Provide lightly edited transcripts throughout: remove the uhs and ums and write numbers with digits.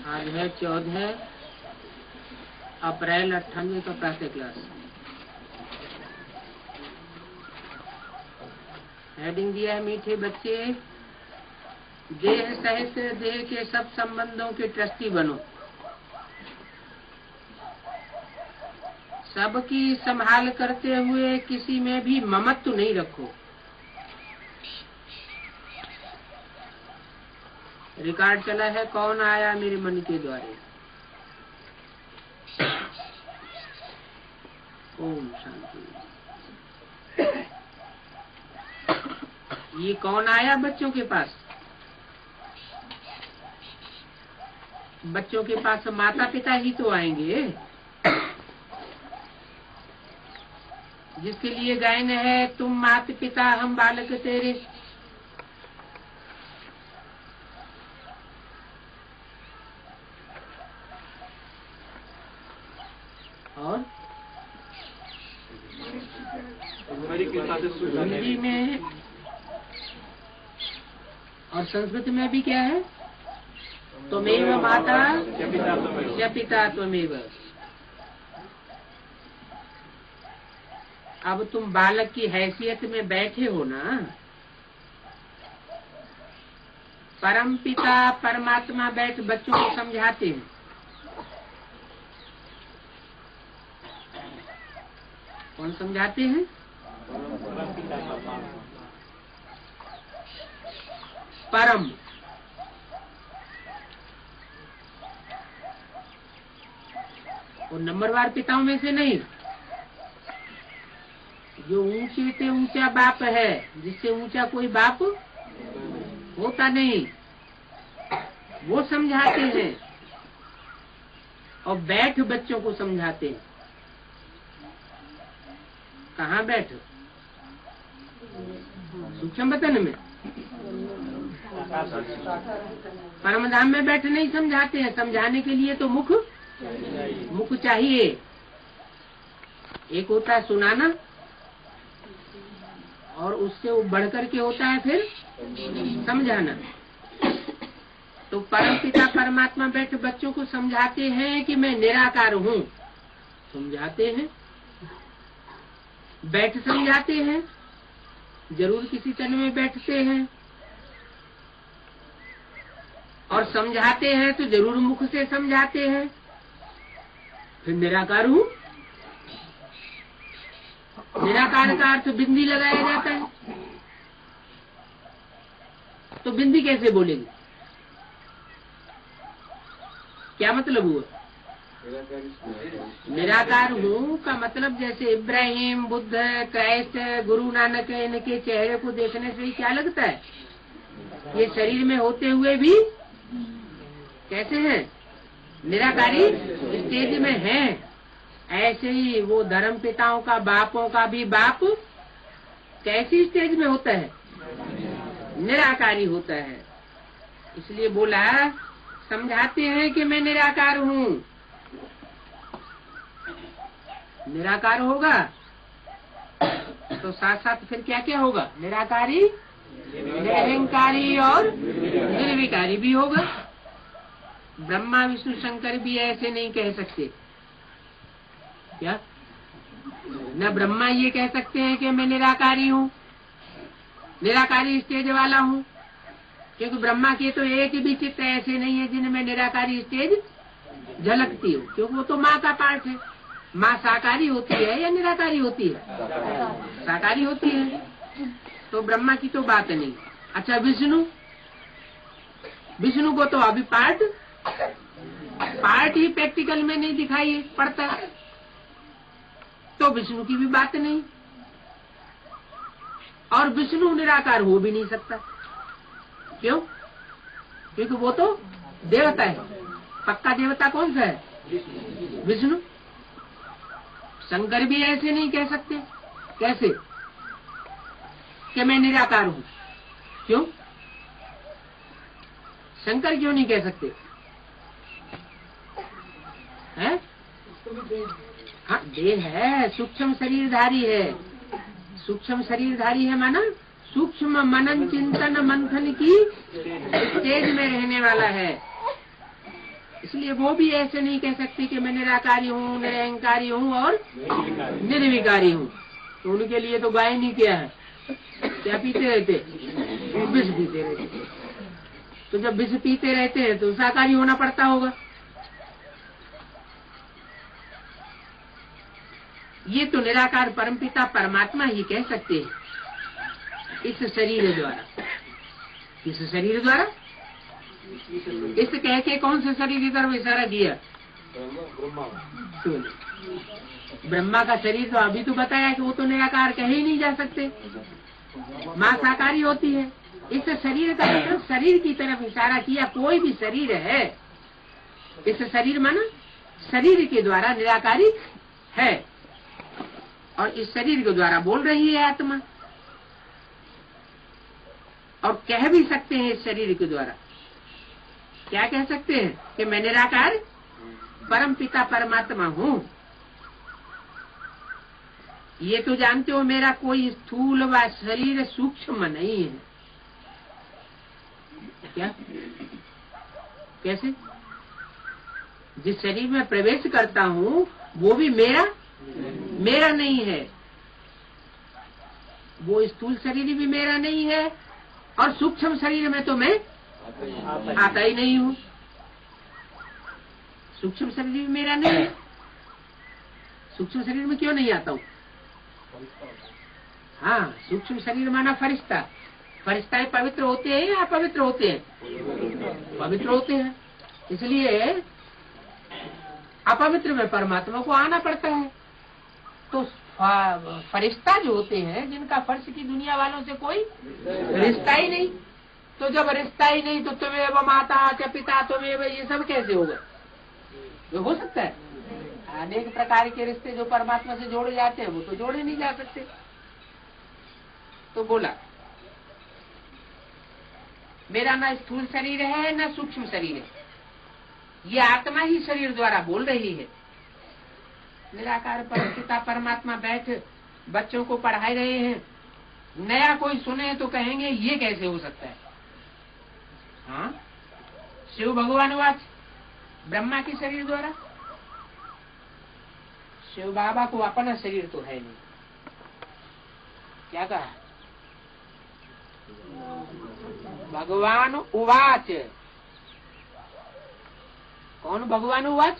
आज है 14 अप्रैल 98 का प्रातः क्लास। हेडिंग दिया है मीठे बच्चे, देह सहित देह के सब संबंधों के ट्रस्टी बनो, सबकी संभाल करते हुए किसी में भी ममत्व नहीं रखो। रिकॉर्ड चला है कौन आया मेरे मन के द्वारे। ओम शांति। ये कौन आया बच्चों के पास? बच्चों के पास माता पिता ही तो आएंगे, जिसके लिए गायन है तुम माता पिता हम बालक तेरे। और हिंदी में और संस्कृत में भी क्या है? त्वमेव माता च पिता त्वमेव। अब तुम बालक की हैसियत में बैठे हो ना, परम पिता परमात्मा बैठ बच्चों को समझाते हैं। कौन समझाते हैं? परम। और नंबरवार पिताओं में से नहीं, जो ऊंचे से ऊंचा बाप है, जिससे ऊंचा कोई बाप होता नहीं, वो समझाते हैं और बैठ बच्चों को समझाते हैं। कहाँ बैठ? सूक्ष्म वतन में, परम धाम में बैठ नहीं समझाते हैं। समझाने के लिए तो मुख चाहिए। एक होता है सुनाना और उससे वो बढ़कर के होता है फिर समझाना। तो परम पिता परमात्मा बैठ बच्चों को समझाते हैं कि मैं निराकार हूँ, समझाते हैं। बैठ समझाते हैं, जरूर किसी तन में बैठते हैं, और समझाते हैं तो जरूर मुख से समझाते हैं। फिर निराकार हूँ, निराकार का अर्थ बिंदी लगाया जाता है। तो बिंदी कैसे बोलेंगे? क्या मतलब हुआ? निराकार हूँ का मतलब जैसे इब्राहिम, बुद्ध, क्राइस्ट, गुरु नानक, इनके चेहरे को देखने से ही क्या लगता है? ये शरीर में होते हुए भी कैसे हैं? निराकारी स्टेज में हैं। ऐसे ही वो धर्म पिताओं का, बापों का भी बाप कैसी स्टेज में होता है? निराकारी होता है। इसलिए बोला, समझाते हैं कि मैं निराकार हूँ। निराकार होगा तो साथ साथ फिर क्या क्या होगा? निराकारी, निरहंकारी और निर्विकारी भी होगा। ब्रह्मा विष्णु शंकर भी ऐसे नहीं कह सकते। क्या? न ब्रह्मा ये कह सकते हैं कि मैं निराकारी हूँ, निराकारी स्टेज वाला हूँ, क्योंकि ब्रह्मा के तो एक भी चित्त ऐसे नहीं है जिनमें निराकारी स्टेज झलकती हो, क्योंकि वो तो माँ का पार्ट है। माँ साकारी होती है या निराकारी होती है? साकारी होती है। तो ब्रह्मा की तो बात नहीं। अच्छा, विष्णु को तो अभी पार्ट ही प्रैक्टिकल में नहीं दिखाई पड़ता, तो विष्णु की भी बात नहीं। और विष्णु निराकार हो भी नहीं सकता। क्यों? क्योंकि वो तो देवता है। पक्का देवता कौन सा है? विष्णु। शंकर भी ऐसे नहीं कह सकते। कैसे? कि मैं निराकार हूँ। क्यों? शंकर क्यों नहीं कह सकते? है? हाँ, देह है, सूक्ष्म शरीरधारी है। सूक्ष्म शरीरधारी है माना सूक्ष्म मनन चिंतन मंथन की स्टेज में रहने वाला है। इसलिए वो भी ऐसे नहीं कह सकते कि मैं निराकारी हूँ, निरहंकारी हूँ और निर्विकारी हूँ। तो उनके लिए तो गाय नहीं क्या है, क्या पीते रहते, विष पीते रहते। तो जब विष पीते रहते हैं तो शाकाहारी होना पड़ता होगा। ये तो निराकार परमपिता परमात्मा ही कह सकते हैं इस शरीर द्वारा। इस शरीर द्वारा, इस कह के कौन से शरीर की तरफ इशारा किया? ब्रह्मा का शरीर। तो अभी तो बताया कि वो तो निराकार कहे ही नहीं जा सकते, मां साकारी होती है। इस शरीर का मतलब शरीर की तरफ इशारा किया। कोई भी शरीर है, इस शरीर माना शरीर के द्वारा निराकारी है, और इस शरीर के द्वारा बोल रही है आत्मा, और कह भी सकते हैं इस शरीर के द्वारा। क्या कह सकते हैं कि मैं निराकार परम पिता परमात्मा हूँ। ये तो जानते हो मेरा कोई स्थूल व शरीर सूक्ष्म नहीं है। क्या? कैसे? जिस शरीर में प्रवेश करता हूँ वो भी मेरा नहीं है। वो स्थूल शरीर भी मेरा नहीं है, और सूक्ष्म शरीर में तो मैं आता ही नहीं हूँ। सूक्ष्म शरीर भी मेरा नहीं है। सूक्ष्म शरीर में क्यों नहीं आता हूँ? हाँ, सूक्ष्म शरीर माना फरिश्ता। फरिश्ता पवित्र होते हैं या अपवित्र होते हैं? पवित्र होते हैं। इसलिए अपवित्र में परमात्मा को आना पड़ता है। तो फरिश्ता जो होते हैं, जिनका फर्श की दुनिया वालों से कोई रिश्ता ही नहीं, तो जब रिश्ता ही नहीं तो तुम्हें माता च पिता तुम्हें, ये सब कैसे होगा? ये हो सकता है? अनेक प्रकार के रिश्ते जो परमात्मा से जोड़े जाते हैं वो तो जोड़े नहीं जा सकते। तो बोला मेरा ना स्थूल शरीर है ना सूक्ष्म शरीर है, ये आत्मा ही शरीर द्वारा बोल रही है। निराकार परमपिता परमात्मा बैठ बच्चों को पढ़ा रहे हैं, नया कोई सुने तो कहेंगे ये कैसे हो सकता है? हाँ, शिव भगवान वाच ब्रह्मा के शरीर द्वारा। शिव बाबा को अपना शरीर तो है नहीं। क्या कहा? भगवान उवाच। कौन भगवान उवाच?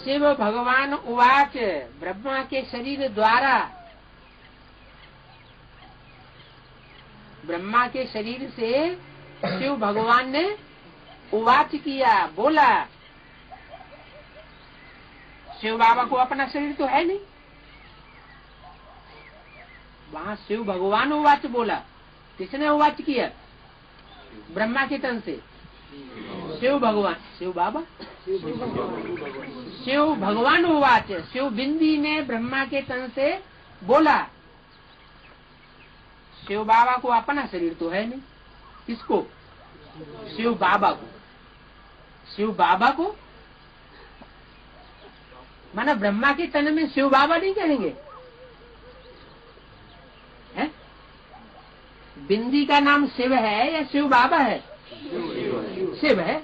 शिव भगवान उवाच। ब्रह्मा के शरीर द्वारा, ब्रह्मा के शरीर से शिव भगवान ने उवाच किया, बोला। शिव बाबा को अपना शरीर तो है नहीं। वहाँ शिव भगवान उवाच बोला। किसने उवाच किया? ब्रह्मा के तन से शिव भगवान, शिव बाबा, शिव भगवान उवाच। शिव बिंदी ने ब्रह्मा के तन से बोला। शिव बाबा को अपना शरीर तो है नहीं। किसको? शिव बाबा को। शिव बाबा को माना ब्रह्मा के तन में शिव बाबा नहीं कहेंगे, है? बिंदी का नाम शिव है या शिव बाबा है? शिव है।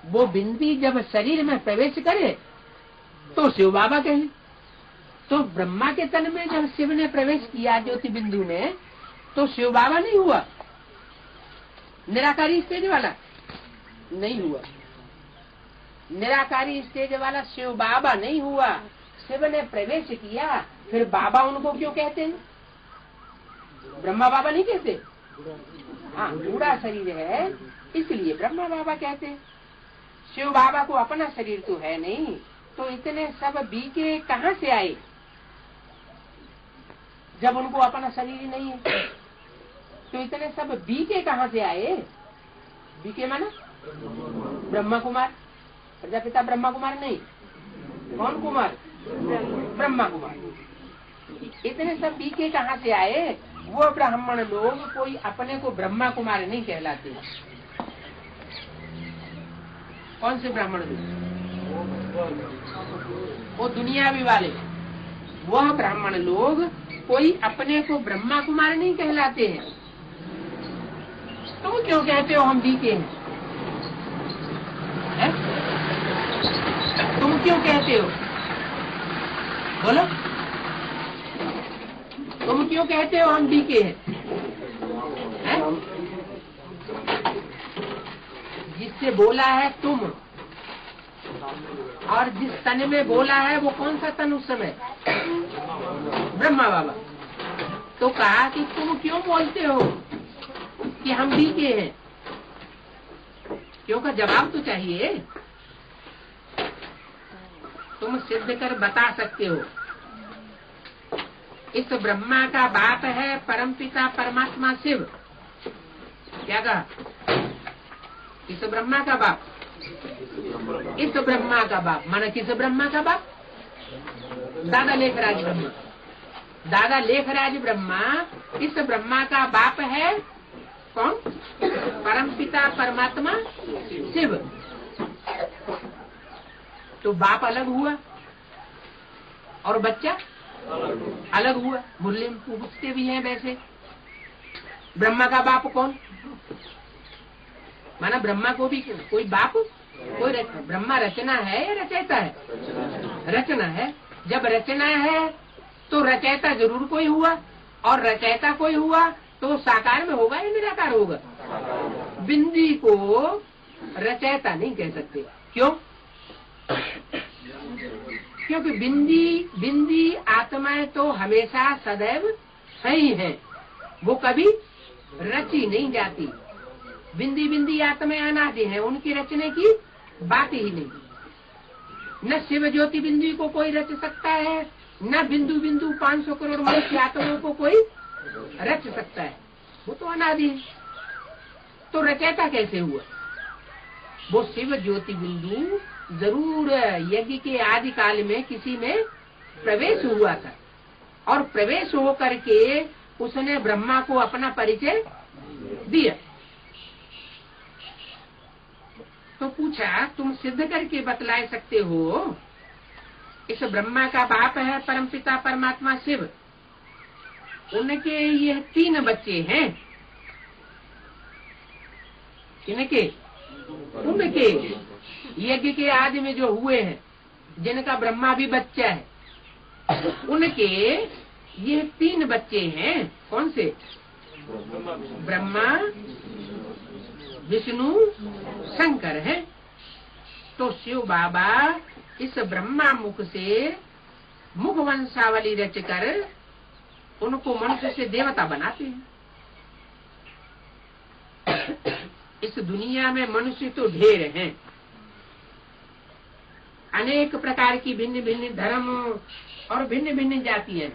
वो बिंदी जब शरीर में प्रवेश करे तो शिव बाबा कहें। तो ब्रह्मा के तन में जब शिव ने प्रवेश किया ज्योति बिंदु में, तो शिव बाबा नहीं हुआ? निराकारी स्टेज वाला नहीं हुआ। निराकारी स्टेज वाला शिव बाबा नहीं हुआ। शिव ने प्रवेश किया, फिर बाबा उनको क्यों कहते हैं? ब्रह्मा बाबा नहीं कहते। हाँ, बूढ़ा शरीर है इसलिए ब्रह्मा बाबा कहते हैं। शिव बाबा को अपना शरीर तो है नहीं, तो इतने सब बीके कहाँ से आए जब उनको अपना शरीर ही नहीं है? तो इतने सब बीके कहाँ से आए? बीके माना ब्रह्मा कुमार, प्रजापिता ब्रह्मा कुमार नहीं। कौन कुमार? ब्रह्मा कुमार। इतने सब बीके कहाँ से आए? वो ब्राह्मण लोग कोई अपने को ब्रह्मा कुमार नहीं कहलाते। कौन से ब्राह्मण लोग? वो दुनियावी वाले। वह ब्राह्मण लोग कोई अपने को ब्रह्मा कुमार नहीं कहलाते हैं। तुम क्यों कहते हो हम बीके हैं? क्यों कहते हो? बोलो, तुम क्यों कहते हो हम डीके हैं? जिससे बोला है तुम, और जिस तन में बोला है वो कौन सा तन उस समय? ब्रह्मा बाबा। तो कहा कि तुम क्यों बोलते हो कि हम डीके हैं? क्यों का जवाब तो चाहिए। तुम सिद्ध कर बता सकते हो। इस ब्रह्मा का बाप है परमपिता परमात्मा शिव। क्या कहा? इस ब्रह्मा का बाप, इस ब्रह्मा का बाप माना किस ब्रह्मा का बाप? दादा लेखराज ब्रह्मा। दादा लेखराज ब्रह्मा इस ब्रह्मा का बाप है कौन? परमपिता परमात्मा शिव। तो बाप अलग हुआ और बच्चा अलग हुआ। मुरली में पूछते भी हैं वैसे, ब्रह्मा का बाप कौन? माना ब्रह्मा को भी कोई बाप, कोई ब्रह्मा रचना है या रचयिता है? रचना है। जब रचना है तो रचयिता जरूर कोई हुआ, और रचयिता कोई हुआ तो साकार में होगा या निराकार होगा? बिंदी को रचयिता नहीं कह सकते। क्यों? क्योंकि बिंदी आत्माएं तो हमेशा सदैव है ही है, वो कभी रची नहीं जाती। बिंदी आत्माएं अनादि है, उनकी रचने की बात ही नहीं। न शिव ज्योति बिंदु को कोई रच सकता है, न बिंदु 500 करोड़ मनुष्य आत्माओं को कोई रच सकता है, वो तो अनादि है। तो रचयिता कैसे हुआ? वो शिव ज्योति बिंदु जरूर यज्ञ के आदि काल में किसी में प्रवेश हुआ था, और प्रवेश हो करके उसने ब्रह्मा को अपना परिचय दिया। तो पूछा, तुम सिद्ध करके बतला सकते हो इस ब्रह्मा का बाप है परमपिता परमात्मा शिव, उनके ये 3 बच्चे हैं। किनके? उनके यज्ञ के आदि में जो हुए हैं, जिनका ब्रह्मा भी बच्चा है, उनके ये 3 बच्चे हैं। कौन से? ब्रह्मा, विष्णु, शंकर है। तो शिव बाबा इस ब्रह्मा मुख से मुख वंशावली रचकर उनको मनुष्य से देवता बनाते हैं। इस दुनिया में मनुष्य तो ढेर हैं, अनेक प्रकार की भिन्न भिन्न धर्म और भिन्न भिन्न जातियां,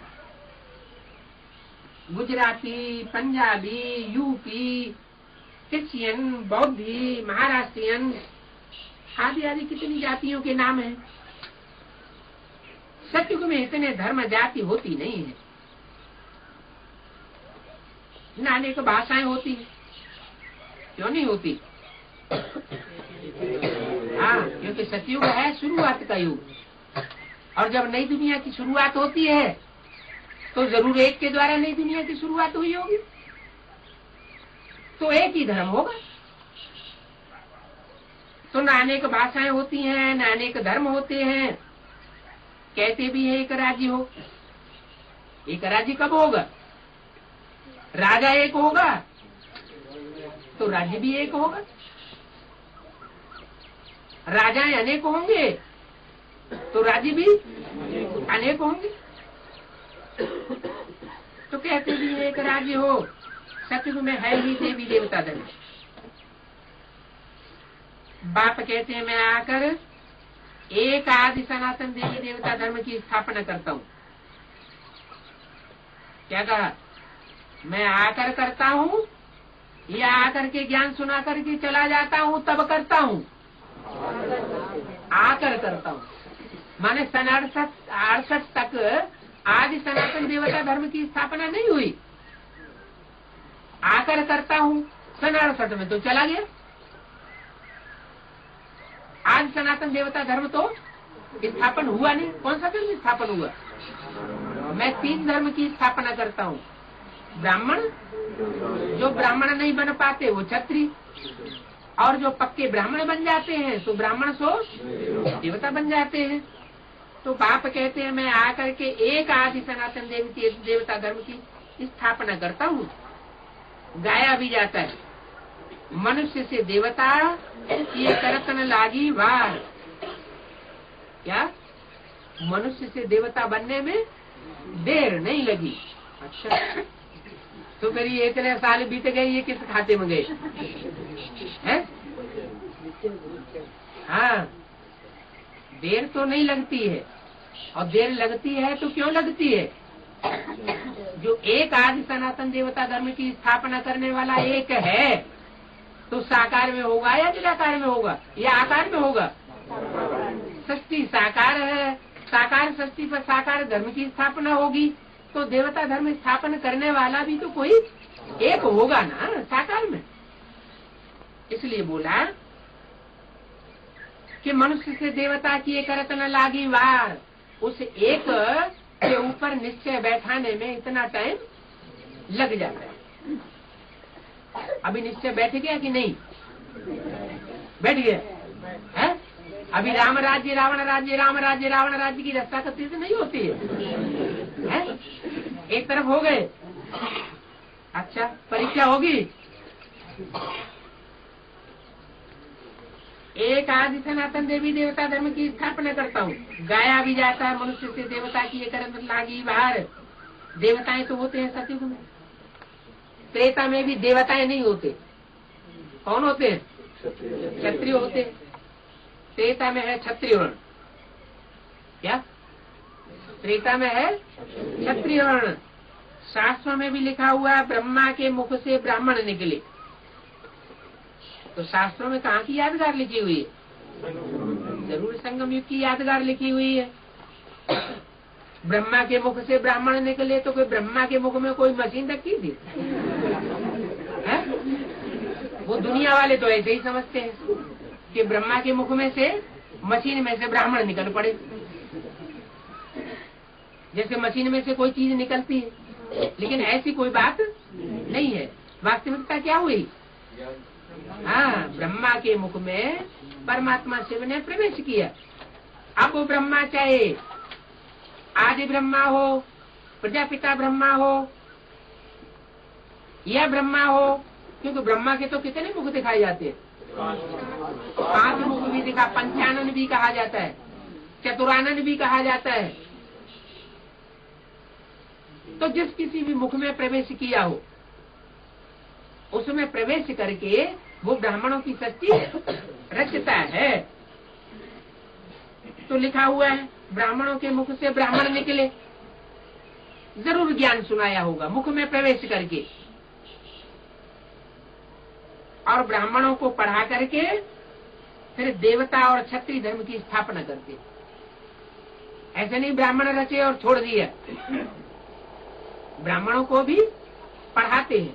गुजराती, पंजाबी, यूपी, क्रिश्चियन, बौद्धी, महाराष्ट्रियन आदि आदि कितनी जातियों के नाम हैं। सत्युग में इतने धर्म जाति होती नहीं है, न अनेक भाषाएं होती। क्यों नहीं होती? हाँ, क्योंकि सतयुग है शुरुआत का युग, और जब नई दुनिया की शुरुआत होती है तो जरूर एक के द्वारा नई दुनिया की शुरुआत हुई होगी, तो एक ही धर्म होगा। तो न अनेक भाषाएं होती हैं, न अनेक धर्म होते हैं। कहते भी है एक राज्य हो। एक राज्य कब होगा? राजा एक होगा तो राज्य भी एक होगा। राजाएं अनेक होंगे तो राज्य भी अनेक होंगे। तो कहते भी एक राज्य हो। सतयुग में है ही देवी देवता धर्म। बाप कहते हैं मैं आकर एक आदि सनातन देवी देवता धर्म की स्थापना करता हूँ। क्या कहा? मैं आकर करता हूँ या आकर के ज्ञान सुना करके चला जाता हूँ तब करता हूँ? आकर करता हूँ। माने सन 68 तक आदि सनातन देवता धर्म की स्थापना नहीं हुई। आकर करता हूँ सन 68 में तो चला गया। आज सनातन देवता धर्म तो स्थापन हुआ नहीं। कौन सा धर्म स्थापन हुआ? मैं 3 धर्म की स्थापना करता हूँ। ब्राह्मण, जो ब्राह्मण नहीं बन पाते वो क्षत्रिय, और जो पक्के ब्राह्मण बन जाते हैं तो ब्राह्मण सो देवता बन जाते हैं। तो बाप कहते हैं मैं आकर के एक आदि सनातन देवता धर्म की स्थापना करता हूँ। गाया भी जाता है, मनुष्य से देवता ये करतन लागी वार। क्या मनुष्य से देवता बनने में देर नहीं लगी? अच्छा, तो फिर ये इतने साल बीत गए, ये किस खाते में गए हैं? हाँ, देर तो नहीं लगती है, और देर लगती है तो क्यों लगती है? जो एक आदि सनातन देवता धर्म की स्थापना करने वाला एक है, तो साकार में होगा या निराकार में होगा या आकार में होगा? सृष्टि साकार है, साकार सृष्टि पर साकार धर्म की स्थापना होगी, तो देवता धर्म स्थापना करने वाला भी तो कोई एक होगा ना साकार में। इसलिए बोला कि मनुष्य से देवता की एक करत न लागी वार। उस एक के ऊपर निश्चय बैठाने में इतना टाइम लग जाता है। अभी निश्चय बैठ गया कि नहीं? बैठ गया है? अभी राम राज्य रावण राज्य, राम राज्य रावण राज्य की रक्षा करती से नहीं होती है? एक तरफ हो गए। अच्छा, परीक्षा होगी। एक आदि सनातन देवी देवता धर्म की स्थापना करता हूँ। गाया भी जाता है, मनुष्य से देवता की ये करत लागी बाहर। देवताएं तो होते हैं सतयुग में, त्रेता में भी देवताएं नहीं होते। कौन होते हैं? क्षत्रिय होते। त्रेता में है क्षत्रिय वर्ण। क्या त्रेता में है? क्षत्रिय वर्ण। शास्त्रों में भी लिखा हुआ है ब्रह्मा के मुख से ब्राह्मण निकले। तो शास्त्रों में कहाँ की यादगार लिखी हुई है? जरूर संगम युग की यादगार लिखी हुई है। ब्रह्मा के मुख से ब्राह्मण निकले, तो कोई ब्रह्मा के मुख में कोई मशीन रखी थी? है? वो दुनिया वाले तो ऐसे ही समझते हैं कि ब्रह्मा के मुख में से मशीन में से ब्राह्मण निकल पड़े, जैसे मशीन में से कोई चीज निकलती है। लेकिन ऐसी कोई बात नहीं है। वास्तविकता क्या हुई? हाँ, ब्रह्मा के मुख में परमात्मा शिव ने प्रवेश किया। अब वो ब्रह्मा चाहे आदि ब्रह्मा हो, प्रजापिता ब्रह्मा हो या ब्रह्मा हो, क्योंकि ब्रह्मा के तो कितने मुख दिखाए जाते हैं? 5 मुख भी दिखा, पंचानन भी कहा जाता है, चतुरानन भी कहा जाता है। तो जिस किसी भी मुख में प्रवेश किया हो, उसमें प्रवेश करके वो ब्राह्मणों की सृष्टि रचता है। तो लिखा हुआ है ब्राह्मणों के मुख से ब्राह्मण निकले। जरूर ज्ञान सुनाया होगा मुख में प्रवेश करके, और ब्राह्मणों को पढ़ा करके फिर देवता और क्षत्रिय धर्म की स्थापना करते। ऐसे नहीं ब्राह्मण रचे और छोड़ दिया। ब्राह्मणों को भी पढ़ाते हैं।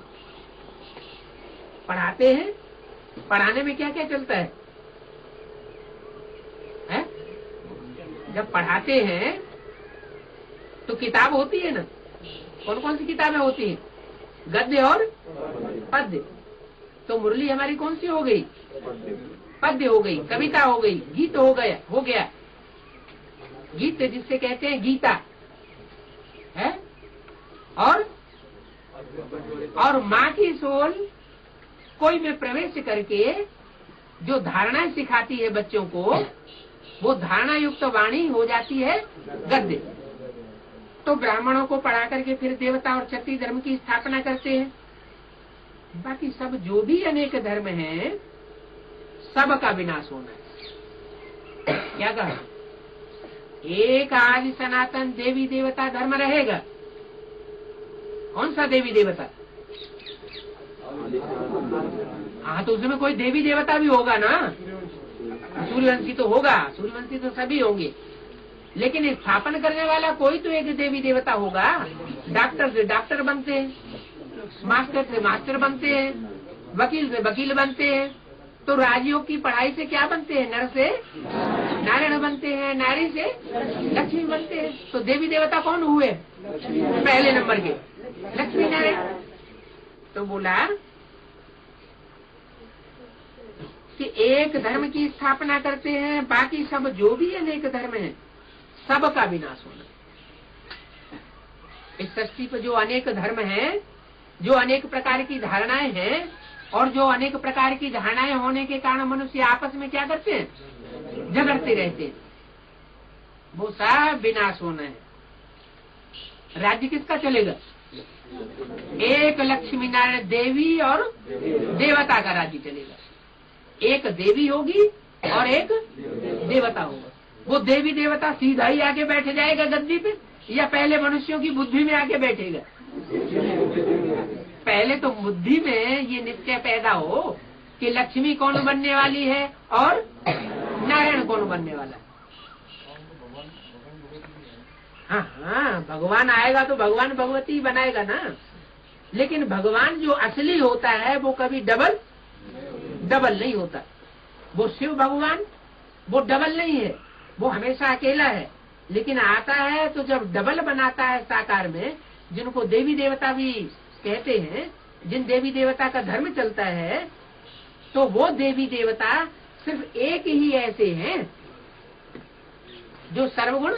पढ़ाते हैं, पढ़ाने में क्या क्या चलता है? जब पढ़ाते हैं तो किताब होती है ना। कौन कौन सी किताबें होती हैं? गद्य और पद्य। तो मुरली हमारी कौन सी हो गई? पद्य हो गई, कविता हो गई, गीत हो गया। गीत जिससे कहते हैं गीता है। और माँ की सोल कोई में प्रवेश करके जो धारणाएं सिखाती है बच्चों को, वो धारणा युक्त वाणी हो जाती है गद्य। तो ब्राह्मणों को पढ़ा करके फिर देवता और क्षत्रिय धर्म की स्थापना करते हैं। बाकी सब जो भी अनेक धर्म हैं, सब का विनाश होना है। क्या कहा? एक आदि सनातन देवी देवता धर्म रहेगा। कौन सा देवी देवता? हाँ, तो उसमें कोई देवी देवता भी होगा ना। सूर्यवंशी तो होगा, सूर्यवंशी तो सभी होंगे, लेकिन स्थापन करने वाला कोई तो एक देवी देवता होगा। डॉक्टर से डॉक्टर बनते हैं, मास्टर से मास्टर बनते हैं, वकील से वकील बनते हैं। तो राजयोग की पढ़ाई से क्या बनते हैं? नर से नारायण बनते हैं, नारी से लक्ष्मी बनते हैं। तो देवी देवता कौन हुए? पहले नंबर के लक्ष्मी नारायण। तो बोला एक धर्म की स्थापना करते हैं, बाकी सब जो भी अनेक धर्म है सबका विनाश होना। इस सृष्टि पर जो अनेक धर्म हैं, जो अनेक प्रकार की धारणाएं हैं, और जो अनेक प्रकार की धारणाएं होने के कारण मनुष्य आपस में क्या करते हैं, झगड़ते रहते हैं, वो सब विनाश होना है। राज्य किसका चलेगा? एक लक्ष्मी नारायण देवी और देवता का राज्य चलेगा। एक देवी होगी और एक देवता होगा। वो देवी देवता सीधा ही आके बैठ जाएगा गद्दी पे, या पहले मनुष्यों की बुद्धि में आके बैठेगा? पहले तो बुद्धि में ये निश्चय पैदा हो कि लक्ष्मी कौन बनने वाली है और नारायण कौन बनने वाला है। हाँ, भगवान आएगा तो भगवान भगवती बनाएगा ना, लेकिन भगवान जो असली होता है वो कभी डबल नहीं होता। वो शिव भगवान वो डबल नहीं है, वो हमेशा अकेला है, लेकिन आता है तो जब डबल बनाता है साकार में, जिनको देवी देवता भी कहते हैं, जिन देवी देवता का धर्म चलता है, तो वो देवी देवता सिर्फ एक ही ऐसे हैं जो सर्वगुण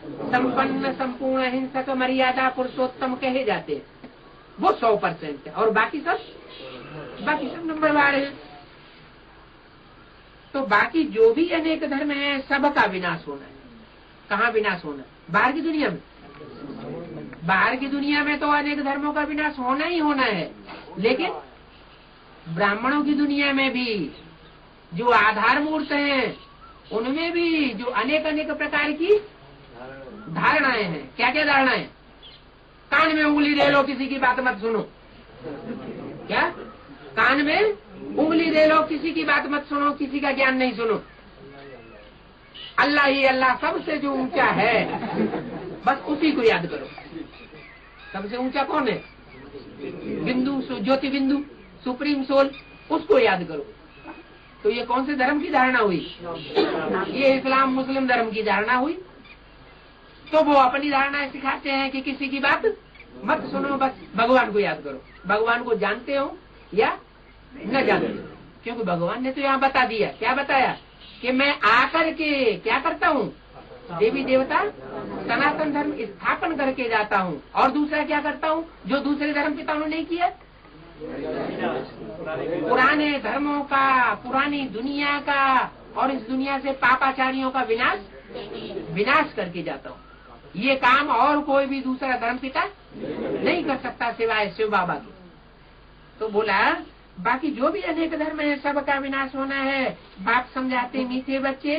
संपन्न संपूर्ण हिंसक मर्यादा पुरुषोत्तम कहे जाते हैं, वो 100% है, और बाकी सब नंबरवार है। तो बाकी जो भी अनेक धर्म है सबका विनाश होना है। कहाँ विनाश होना? बाहर की दुनिया में। बाहर की दुनिया में तो अनेक धर्मों का विनाश होना ही होना है, लेकिन ब्राह्मणों की दुनिया में भी जो आधार मूर्त हैं, उनमें भी जो अनेक प्रकार की धारणाएं हैं। क्या क्या धारणाएं? कान में उंगली ले लो, किसी की बात मत सुनो। क्या? कान में उंगली ले लो, किसी की बात मत सुनो, किसी का ज्ञान नहीं सुनो। अल्लाह ही अल्लाह सबसे जो ऊंचा है, बस उसी को याद करो। सबसे ऊंचा कौन है? बिंदु, ज्योति बिंदु, सुप्रीम सोल, उसको याद करो। तो ये कौन से धर्म की धारणा हुई? ये इस्लाम मुस्लिम धर्म की धारणा हुई। तो वो अपनी धारणाएं सिखाते हैं कि किसी की बात मत सुनो, बस भगवान को याद करो। भगवान को जानते हो या न जानते हो, क्योंकि भगवान ने तो यहाँ बता दिया। क्या बताया? कि मैं आकर के क्या करता हूँ? देवी देवता सनातन धर्म स्थापन करके जाता हूँ। और दूसरा क्या करता हूँ जो दूसरे धर्म पिताओं ने नहीं किया? पुराने धर्मों का, पुरानी दुनिया का और इस दुनिया से पापाचारियों का विनाश करके जाता हूँ। ये काम और कोई भी दूसरा धर्म पिता नहीं कर सकता सिवाय शिव बाबा के। तो बोला बाकी जो भी अनेक धर्म है सबका विनाश होना है। बाप समझाते, मीठे बच्चे,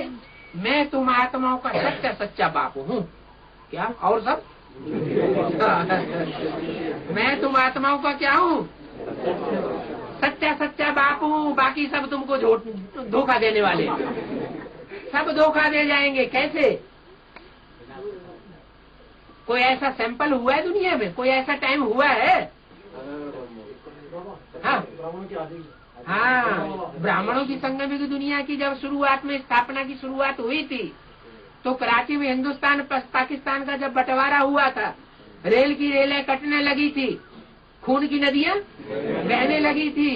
मैं तुम आत्माओं का सच्चा बाप हूँ। क्या? और सब मैं तुम आत्माओं का क्या हूँ? सच्चा बाप हूँ। बाकी सब तुमको धोखा देने वाले, सब धोखा दे जाएंगे। कैसे? कोई ऐसा सैंपल हुआ है दुनिया में? कोई ऐसा टाइम हुआ है? हाँ, ब्राह्मणों की संगम की दुनिया की जब शुरुआत में स्थापना की शुरुआत हुई थी, तो कराची में हिंदुस्तान पाकिस्तान का जब बंटवारा हुआ था, रेल की रेलें कटने लगी थी, खून की नदियां बहने लगी थी,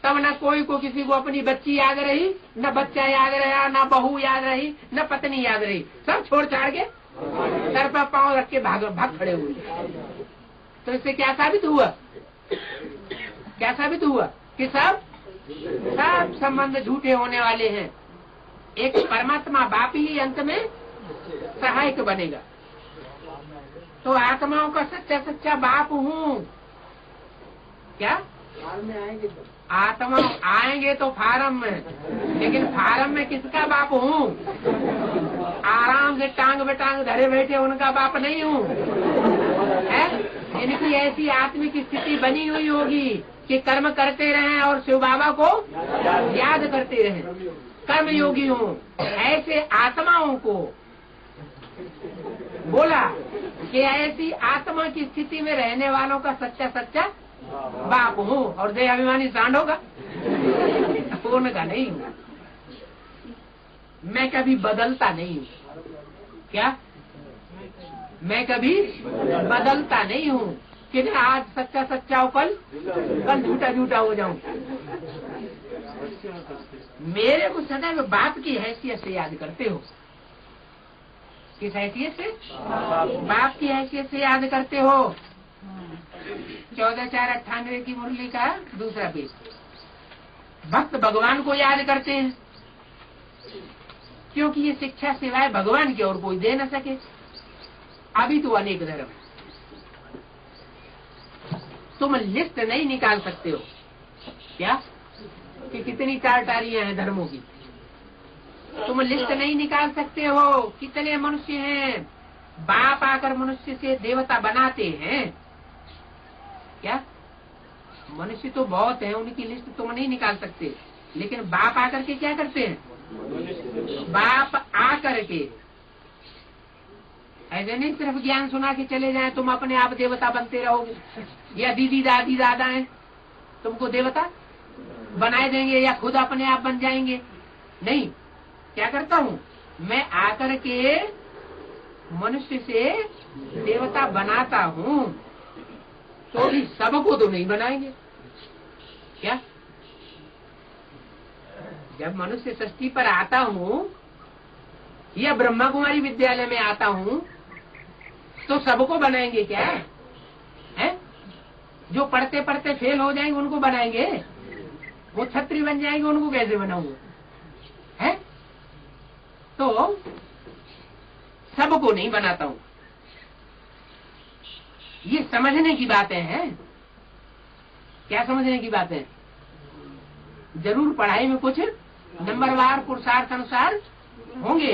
तब न कोई को किसी को अपनी बच्ची याद रही, न बच्चा याद रहा, न बहू याद रही, न पत्नी याद रही। सब छोड़ छाड़ के सर पर पांव रख के भाग खड़े हुए। तो इससे क्या साबित हुआ? कि सब संबंध झूठे होने वाले हैं। एक परमात्मा बाप ही अंत में सहायक बनेगा। तो आत्माओं का सच्चा बाप हूँ। क्या? आत्मा आएंगे तो फार्म में, लेकिन फार्म में किसका बाप हूँ? आराम से टांग बेटांग धरे बैठे उनका बाप नहीं हूँ। इनकी ऐसी आत्मिक स्थिति बनी हुई होगी कि कर्म करते रहें और शिव बाबा को याद करते रहें। कर्म योगी हूँ। ऐसे आत्माओं को बोला कि ऐसी आत्मा की स्थिति में रहने वालों का सच्चा बाप हूँ। और देह अभिमानी सांड होगा? उनका नहीं हूँ। मैं कभी बदलता नहीं हूँ। क्या? मैं कभी बदलता नहीं हूँ। कि आज सच्चा सच्चा हो, कल झूठा झूठा हो जाऊं। मेरे को सदैव बाप की हैसियत से याद करते हो। किस हैसियत से? बाप की हैसियत से याद करते हो। 14/4/98 की मुरली का दूसरा पेज। भक्त भगवान को याद करते हैं, क्योंकि ये शिक्षा सिवाय भगवान की और कोई दे न सके। अभी तो अनेक धर्म, तुम लिस्ट नहीं निकाल सकते हो क्या कि कितनी टारियां हैं धर्मों की। तुम लिस्ट नहीं निकाल सकते हो कितने मनुष्य हैं। बाप आकर मनुष्य से देवता बनाते हैं क्या? मनुष्य तो बहुत है, उनकी लिस्ट तुम नहीं निकाल सकते, लेकिन बाप आकर के क्या करते हैं? बाप आकर के ऐसे नहीं सिर्फ ज्ञान सुना के चले जाएं, तुम अपने आप देवता बनते रहोगे, या दीदी दादी दादा हैं तुमको देवता बनाए देंगे, या खुद अपने आप बन जाएंगे। नहीं, क्या करता हूँ मैं? आकर के मनुष्य से देवता बनाता हूँ, तो भी सबको तो नहीं बनाएंगे क्या? जब मनुष्य सृष्टि पर आता हूँ या ब्रह्मा कुमारी विद्यालय में आता हूँ, तो सबको बनाएंगे क्या है? जो पढ़ते पढ़ते फेल हो जाएंगे उनको बनाएंगे? वो छत्री बन जाएंगे, उनको कैसे बनाऊंगा? है तो सबको नहीं बनाता हूँ। ये समझने की बातें हैं। क्या समझने की बातें? जरूर पढ़ाई में कुछ नंबरवार पुरुषार्थ अनुसार होंगे।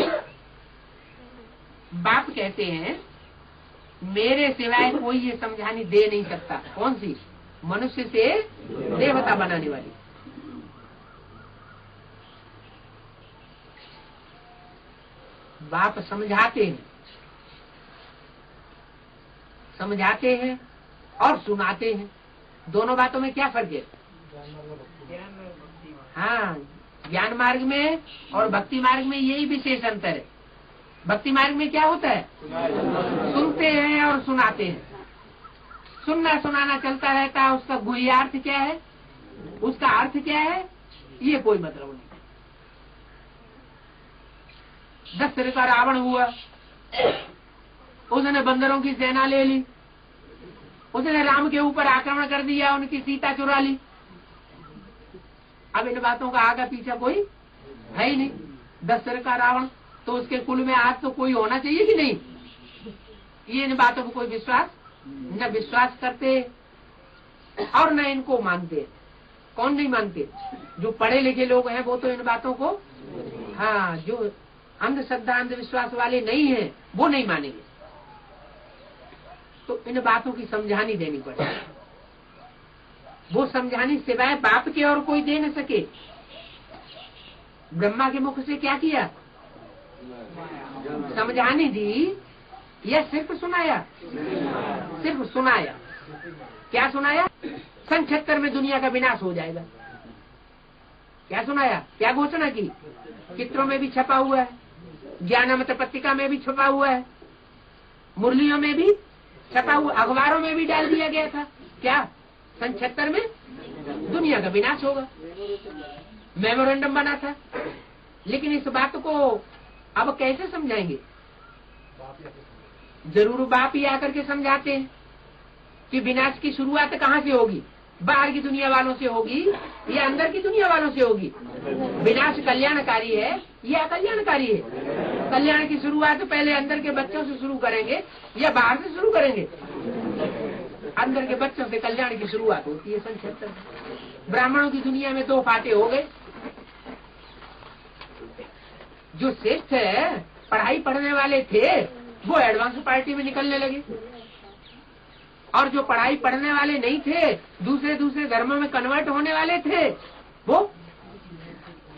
बाप कहते हैं मेरे सिवाय कोई ये समझानी दे नहीं सकता। कौन सी? मनुष्य से देवता बनाने वाली। बाप समझाते हैं और सुनाते हैं। दोनों बातों में क्या फर्क है? हाँ, ज्ञान मार्ग में और भक्ति मार्ग में यही विशेष अंतर है। भक्ति मार्ग में क्या होता है? सुनते हैं और सुनाते हैं। सुनना सुनाना चलता रहता है। उसका गुह्यार्थ क्या है, उसका अर्थ क्या है, ये कोई मतलब नहीं। 10 सिर का रावण हुआ, उसने बंदरों की सेना ले ली, उसने राम के ऊपर आक्रमण कर दिया, उनकी सीता चुरा ली। अब इन बातों का आगे पीछे कोई है ही नहीं। 10 सिर का रावण, तो उसके कुल में आज तो कोई होना चाहिए कि नहीं? ये इन बातों को कोई न विश्वास करते और न इनको मानते। कौन नहीं मानते? जो पढ़े लिखे लोग हैं वो तो इन बातों को, हाँ, जो अंधश्रद्धा अंधविश्वास वाले नहीं हैं वो नहीं मानेंगे। तो इन बातों की समझानी देनी पड़ेगी। वो समझानी सिवाय बाप के और कोई दे न सके। ब्रह्मा के मुख से क्या किया? समझानी दी या सिर्फ सुनाया? सिर्फ सुनाया। क्या सुनाया? सन 76 में दुनिया का विनाश हो जाएगा। क्या सुनाया? क्या घोषणा की? चित्रों में भी छपा हुआ है, ज्ञानामृत पत्रिका में भी छपा हुआ है, मुरलियों में भी छपा हुआ, अखबारों में भी डाल दिया गया था। क्या? सन 76 में दुनिया का विनाश होगा। मेमोरेंडम बना था। लेकिन इस बात को अब कैसे समझाएंगे? जरूर बाप ही आकर के समझाते हैं कि विनाश की शुरुआत कहाँ से होगी? बाहर की दुनिया वालों से होगी या अंदर की दुनिया वालों से होगी? विनाश कल्याणकारी है या अकल्याणकारी है? कल्याण की शुरुआत पहले अंदर के बच्चों से शुरू करेंगे या बाहर से शुरू करेंगे? अंदर के बच्चों से कल्याण की शुरुआत होती है। सन 76 ब्राह्मणों की दुनिया में 2 फाटे हो गए। जो श्रेष्ठ पढ़ाई पढ़ने वाले थे वो एडवांस पार्टी में निकलने लगे, और जो पढ़ाई पढ़ने वाले नहीं थे, दूसरे धर्मों में कन्वर्ट होने वाले थे, वो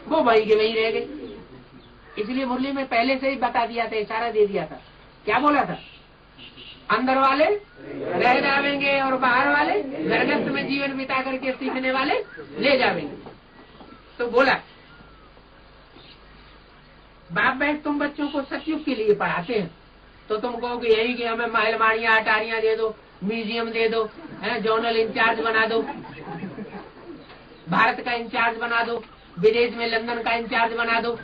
वही के वही रह गए। इसलिए मुरली में पहले से ही बता दिया था, इशारा दे दिया था। क्या बोला था? अंदर वाले रह जावेंगे और बाहर वाले नरगस्त में जीवन बिता करके सीखने वाले ले जावेंगे। तो बोला बाप बैठ तुम बच्चों को सतयुग के लिए पढ़ाते हैं, तो तुम कहोगे यही कि हमें महलमाड़ियां अटारियां दे दो, म्यूजियम दे दो, है जोनल इंचार्ज बना दो, भारत का इंचार्ज बना दो, विदेश में लंदन का इंचार्ज बना दो।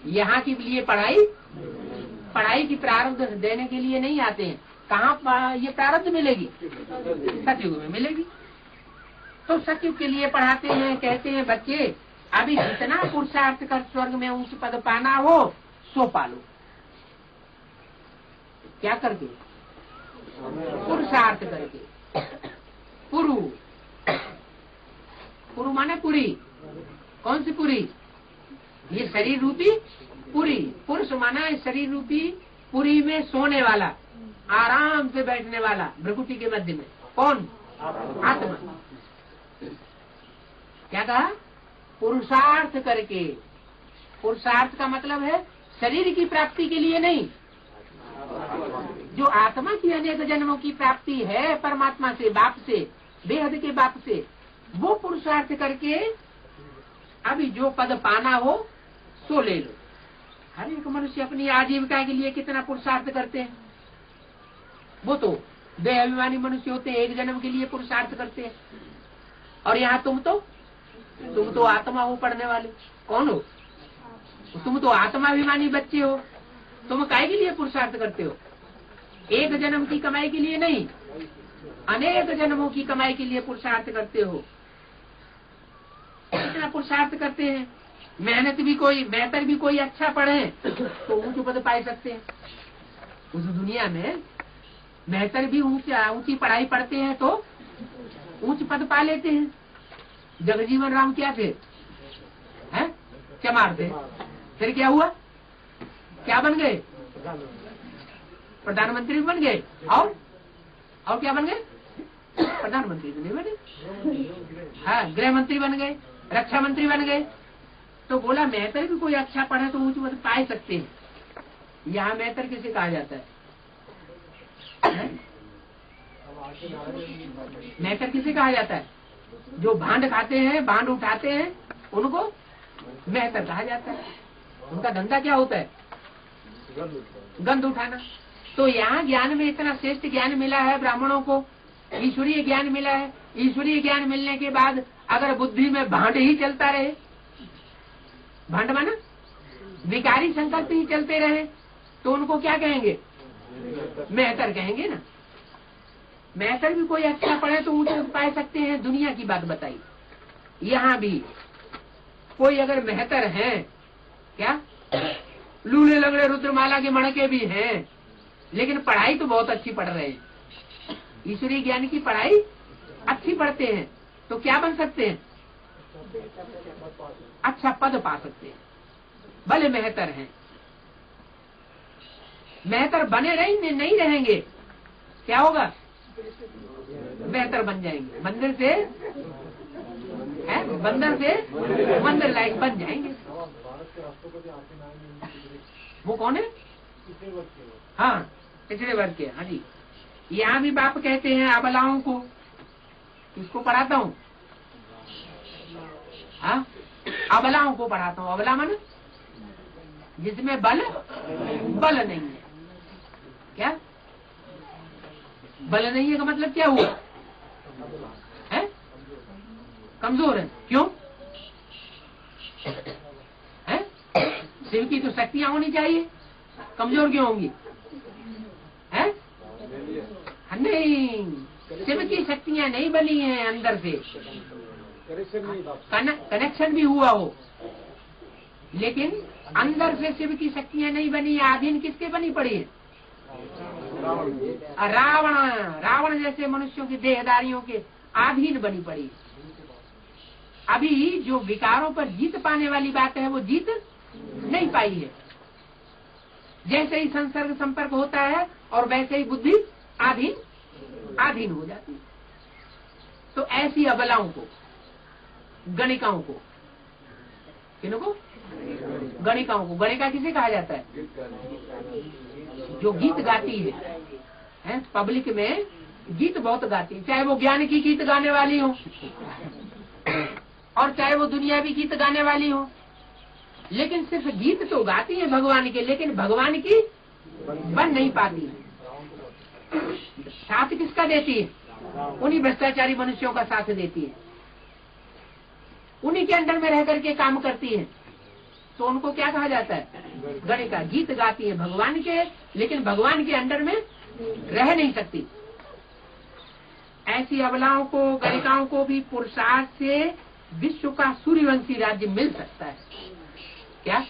यहाँ के लिए पढ़ाई की प्रारब्ध देने के लिए नहीं आते हैं। कहाँ ये प्रारब्ध मिलेगी? सतयुग में मिलेगी। तो सतयुग के लिए पढ़ाते हैं, कहते हैं बच्चे अभी जितना पुरुषार्थ कर स्वर्ग में ऊंच पद पाना हो सो पालो। क्या करके? पुरुषार्थ करके। पुरु माने पुरी। कौन सी पुरी? ये शरीर रूपी पुरी। पुरुष माना शरीर रूपी पुरी में सोने वाला, आराम से बैठने वाला, भ्रकुटी के मध्य में। कौन? आत्मा। क्या कहा? पुरुषार्थ करके। पुरुषार्थ का मतलब है शरीर की प्राप्ति के लिए नहीं, जो आत्मा की अनेक जन्मों की प्राप्ति है परमात्मा से, बाप से, बेहद के बाप से, वो पुरुषार्थ करके अभी जो पद पाना हो सो ले लो। हर एक मनुष्य अपनी आजीविका के लिए कितना पुरुषार्थ करते हैं। वो तो देहाभिमानी मनुष्य होते हैं, एक जन्म के लिए पुरुषार्थ करते हैं। और यहाँ तुम तो आत्मा हो, पढ़ने वाले। कौन हो? तुम तो आत्माभिमानी बच्चे हो। तुम काय के लिए पुरुषार्थ करते हो? एक जन्म की कमाई के लिए नहीं, अनेक जन्मों की कमाई के लिए पुरुषार्थ करते हो। इतना पुरुषार्थ करते हैं। मेहनत भी कोई, बेहतर भी कोई अच्छा पढ़े तो ऊंच पद पाए सकते हैं। उस दुनिया में बेहतर भी ऊंची पढ़ाई पढ़ते हैं तो ऊंच पद पा लेते हैं। जगजीवन राम क्या थे? हैं? चमार थे। फिर क्या हुआ? क्या बन गए? प्रधानमंत्री बन गए। और क्या बन गए? प्रधानमंत्री तो नहीं बने। हाँ, गृह मंत्री बन गए, रक्षा मंत्री बन गए। तो बोला मेहतर भी कोई अच्छा पढ़े तो ऊंच पद पा सकते हैं। यहाँ मेहतर किसे कहा जाता है? मेहतर किसे कहा जाता है? जो भांड खाते हैं, भांड उठाते हैं, उनको मेहतर कहा जाता है। उनका धंधा क्या होता है? गंध उठाना। तो यहाँ ज्ञान में इतना श्रेष्ठ ज्ञान मिला है ब्राह्मणों को, ईश्वरीय ज्ञान मिला है। ईश्वरीय ज्ञान मिलने के बाद अगर बुद्धि में भांड ही चलता रहे, भांड माना विकारी संकल्प ही चलते रहे, तो उनको क्या कहेंगे? मेहतर कहेंगे ना। मेहतर भी कोई अच्छा पढ़े तो ऊंचे पा सकते हैं। दुनिया की बात बताई। यहाँ भी कोई अगर मेहतर है, क्या लूले लगड़े रुद्रमाला के मणके भी हैं, लेकिन पढ़ाई तो बहुत अच्छी पढ़ रहे हैं, ईश्वरीय ज्ञान की पढ़ाई अच्छी पढ़ते हैं, तो क्या बन सकते हैं? अच्छा पद पा सकते हैं। भले मेहतर हैं। मेहतर बने नहीं रहेंगे, क्या होगा? बेहतर बन जाएंगे। बंदर से मंदिर लायक बन जाएंगे। वो कौन है? हाँ, पिछड़े वर्ग के। हाँ जी। यहाँ भी बाप कहते हैं अबलाओं को। किसको पढ़ाता हूँ? हाँ, अबलाओं को पढ़ाता हूँ। अबला माने जिसमें बल नहीं है। क्या बल नहीं है का मतलब क्या हुआ? है कमजोर है। क्यों है? शिव की तो शक्तियां होनी चाहिए, कमजोर क्यों होंगी? है नहीं, शिव की शक्तियां नहीं बनी हैं अंदर से। कनेक्शन भी हुआ हो, लेकिन अंदर से शिव की शक्तियां नहीं बनी। आधीन किसके बनी पड़ी है? रावण जैसे मनुष्यों की देहदारियों के अधीन बनी पड़ी। अभी जो विकारों पर जीत पाने वाली बात है वो जीत नहीं पाई है। जैसे ही संसर्ग संपर्क होता है और वैसे ही बुद्धि आधीन हो जाती है। तो ऐसी अबलाओं को, गणिकाओं को, किनको? गणिकाओं को। गणिका किसे कहा जाता है? जो गीत गाती है, पब्लिक में गीत बहुत गाती है, चाहे वो ज्ञान की गीत गाने वाली हो और चाहे वो दुनियावी गीत गाने वाली हो, लेकिन सिर्फ गीत तो गाती है भगवान के, लेकिन भगवान की बन नहीं पाती। साथ किसका देती है? उन्हीं भ्रष्टाचारी मनुष्यों का साथ देती है, उन्हीं के अंडर में रह करके काम करती है। तो उनको क्या कहा जाता है? गणिका। गीत गाती है भगवान के, लेकिन भगवान के अंडर में रह नहीं सकती। ऐसी अबलाओं को, गणिकाओं को भी पुरुषार्थ से विश्व का सूर्यवंशी राज्य मिल सकता है। क्या?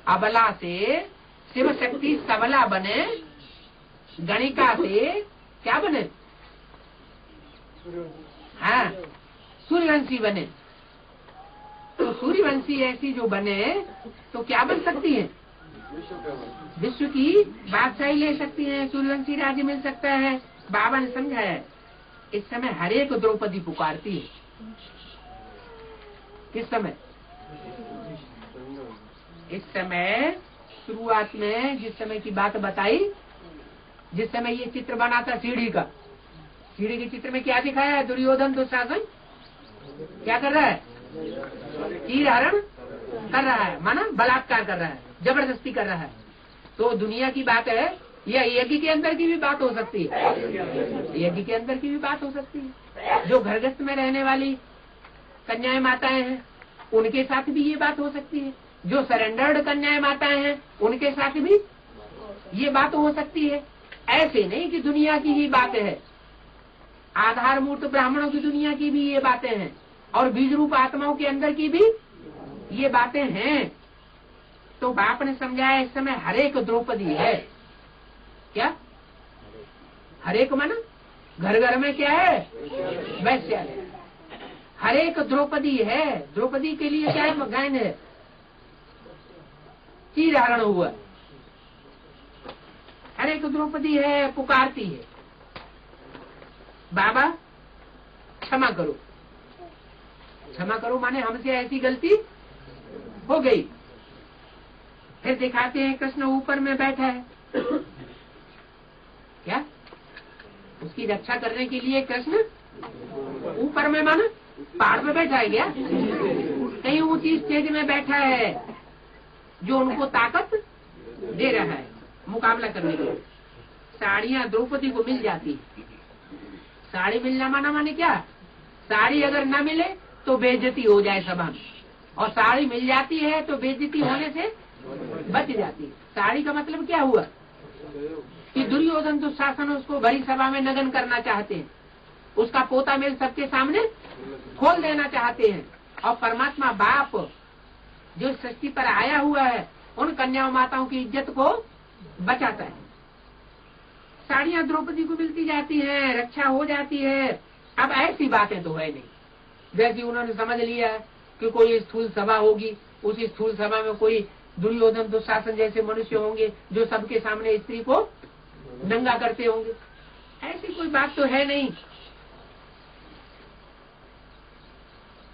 अबला से शिव शक्ति सबला बने, गणिका से क्या बने? हाँ, सूर्यवंशी बने। तो सूर्यवंशी ऐसी जो बने तो क्या बन सकती है? विश्व की बादशाही ले सकती है, सूर्यवंशी राज्य मिल सकता है। बाबा ने समझाया। इस समय हर एक द्रौपदी पुकारती है। किस समय? इस समय शुरुआत में जिस समय की बात बताई, जिस समय ये चित्र बना था सीढ़ी का, सीढ़ी के चित्र में क्या दिखाया है? दुर्योधन दुशासन क्या कर रहा है? चीर हरण कर रहा है, माना बलात्कार कर रहा है, जबरदस्ती कर रहा है। तो दुनिया की बात है, या यज्ञ के अंदर की भी बात हो सकती है, यज्ञ के अंदर की भी बात हो सकती है। जो घरगृहस्थ में रहने वाली कन्याएं माताएं हैं, उनके साथ भी ये बात हो सकती है। जो सरेंडर्ड कन्याएं माताएं हैं, उनके साथ भी ये बात हो सकती है। ऐसे नहीं कि दुनिया की ही बातें है, आधार मूर्त ब्राह्मणों की दुनिया की भी ये बातें हैं, और बीज रूप आत्माओं के अंदर की भी ये बातें हैं। तो बाप ने समझाया इस समय हर एक द्रौपदी है। क्या? हर एक माना घर घर में क्या है? वैश्यालय। हर एक द्रौपदी है। द्रौपदी के लिए क्या है? गायन है, चीर हरण हुआ। हर एक द्रौपदी है, पुकारती है, बाबा क्षमा करो। क्षमा करो माने हमसे ऐसी गलती हो गई। फिर दिखाते हैं कृष्ण ऊपर में बैठा है। क्या? उसकी रक्षा करने के लिए कृष्ण ऊपर में माना पहाड़ में बैठा है क्या? कहीं ऊंची स्टेज में बैठा है, जो उनको ताकत दे रहा है मुकाबला करने के लिए। साड़ियां द्रौपदी को मिल जाती है। साड़ी मिलना माने क्या? साड़ी अगर न मिले तो बेइज्जती हो जाए सभा में, और साड़ी मिल जाती है तो बेइज्जती होने से बच जाती है। साड़ी का मतलब क्या हुआ कि दुर्योधन दुशासन उसको भरी सभा में नगन करना चाहते हैं, उसका पोता मेल सबके सामने खोल देना चाहते हैं। और परमात्मा बाप जो सृष्टि पर आया हुआ है, उन कन्या माताओं की इज्जत को बचाता है। साड़ियां द्रौपदी को मिलती जाती हैं, रक्षा हो जाती है। अब ऐसी बातें तो है नहीं, जैसे उन्होंने समझ लिया कि कोई स्थूल सभा होगी, उस स्थूल सभा में कोई दुर्योधन दुशासन जैसे मनुष्य होंगे जो सबके सामने स्त्री को नंगा करते होंगे। ऐसी कोई बात तो है नहीं।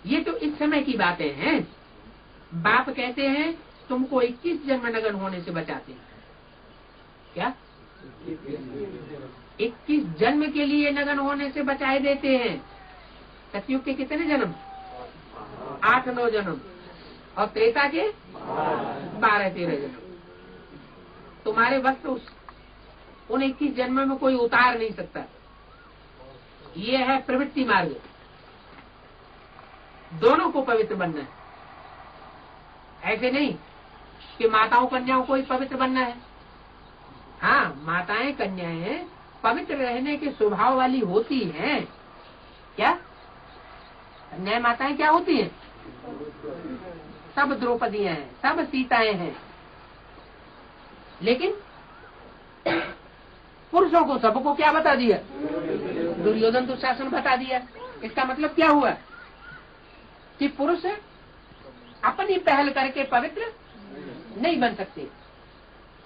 ये तो इस समय की बातें हैं। बाप कहते हैं तुमको 21 जन्म नगन होने से बचाते हैं। क्या? 21 जन्म के लिए नगन होने से बचाए देते हैं। सतयुग के कितने जन्म? 8-9 जन्म, और त्रेता के 12-13 जन्म। तुम्हारे वक्त उन 21 जन्म में कोई उतार नहीं सकता। ये है प्रवृत्ति मार्ग। दोनों को पवित्र बनना है। ऐसे नहीं कि माताओं कन्याओं को ही पवित्र बनना है। हाँ, माताएं कन्याएं पवित्र रहने के स्वभाव वाली होती हैं। क्या? कन्याएं माताएं क्या होती हैं? सब द्रौपदियां हैं, सब सीताएं हैं। लेकिन पुरुषों को सबको क्या बता दिया? दुर्योधन दुशासन बता दिया। इसका मतलब क्या हुआ कि पुरुष अपनी पहल करके पवित्र नहीं बन सकते।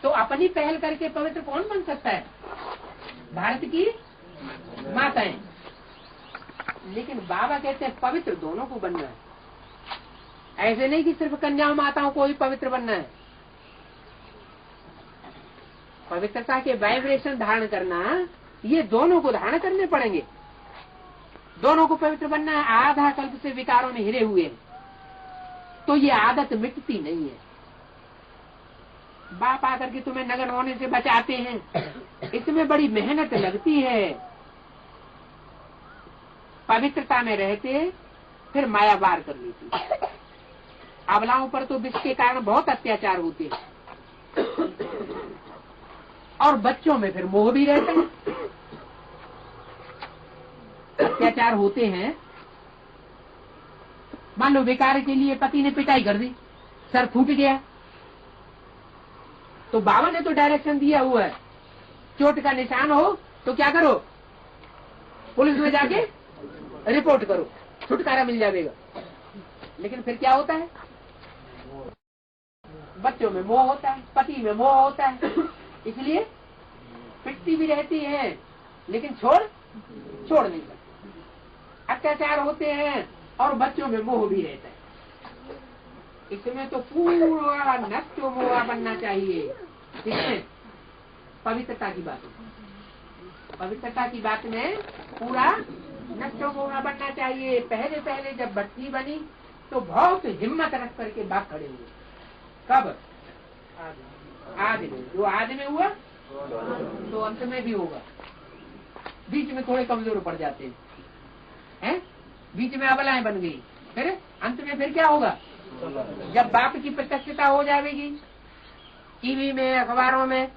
तो अपनी पहल करके पवित्र कौन बन सकता है? भारत की माताएं। लेकिन बाबा कहते हैं पवित्र दोनों को बनना है। ऐसे नहीं कि सिर्फ कन्या माताओं को ही पवित्र बनना है। पवित्रता के वाइब्रेशन धारण करना, ये दोनों को धारण करने पड़ेंगे। दोनों को पवित्र बनना है। आधा कल्प से विकारों में हिरे हुए हैं, तो ये आदत मिटती नहीं है। बाप आकर के तुम्हें नग्न होने से बचाते हैं। इसमें बड़ी मेहनत लगती है। पवित्रता में रहते फिर माया वार कर लेती। अबलाओं पर तो विष के कारण बहुत अत्याचार होते हैं, और बच्चों में फिर मोह भी रहता है। अत्याचार होते हैं। मान लो विकार के लिए पति ने पिटाई कर दी, सर फूट गया, तो बाबा ने तो डायरेक्शन दिया हुआ है, चोट का निशान हो तो क्या करो, पुलिस में जाके रिपोर्ट करो, छुटकारा मिल जाएगा। लेकिन फिर क्या होता है, बच्चों में मोह होता है, पति में मोह होता है, इसलिए पिटती भी रहती है लेकिन छोड़ नहीं सकती। अत्याचार होते हैं और बच्चों में मोह भी रहता है। इसमें तो पूरा नष्टो मोह बनना चाहिए। इसमें पवित्रता की बात, पवित्रता की बात में पूरा नष्टो मोह बनना चाहिए। पहले पहले जब बच्ची बनी तो बहुत हिम्मत रख करके बात खड़े हुए। कब? आज में। जो आज में हुआ तो अंत में भी होगा। बीच में थोड़े कमजोर पड़ जाते हैं, बीच में अबलाएं बन गई, फिर अंत में फिर क्या होगा? जब बाप की प्रत्यक्षता हो जाएगी, टीवी में, अखबारों में,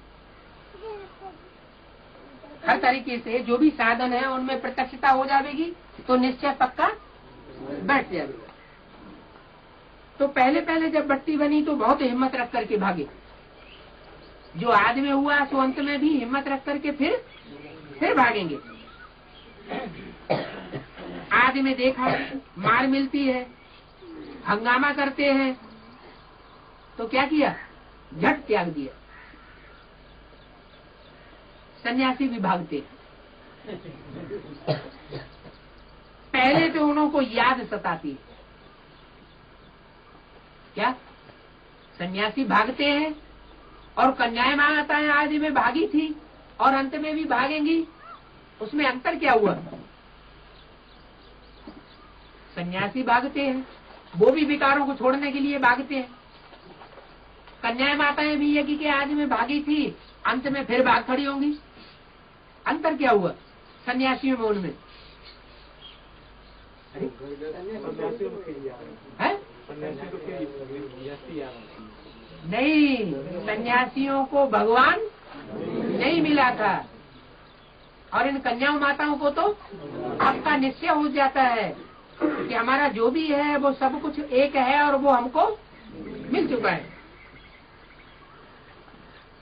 हर तरीके से जो भी साधन है उनमें प्रत्यक्षता हो जाएगी, तो निश्चय पक्का बैठ जाएगा। तो पहले पहले जब बट्टी बनी तो बहुत हिम्मत रख करके भागे। जो आज में हुआ तो अंत में भी हिम्मत रख करके फिर भागेंगे। आज में देखा मार मिलती है, हंगामा करते हैं, तो क्या किया? झट त्याग दिया। सन्यासी भी भागते हैं। पहले तो उनको याद सताती है। क्या? सन्यासी भागते हैं और कन्याएं मांगता है आदि में भागी थी और अंत में भी भागेंगी, उसमें अंतर क्या हुआ? सन्यासी भागते हैं, वो भी विकारों को छोड़ने के लिए भागते हैं। कन्याएं माताएं भी यज्ञ के आदि में भागी थी, अंत में फिर भाग खड़ी होंगी। अंतर क्या हुआ सन्यासियों में उनमें? है? नहीं, सन्यासियों को भगवान नहीं मिला था, और इन कन्याओं माताओं को तो आपका निश्चय हो जाता है कि हमारा जो भी है वो सब कुछ एक है और वो हमको मिल चुका है।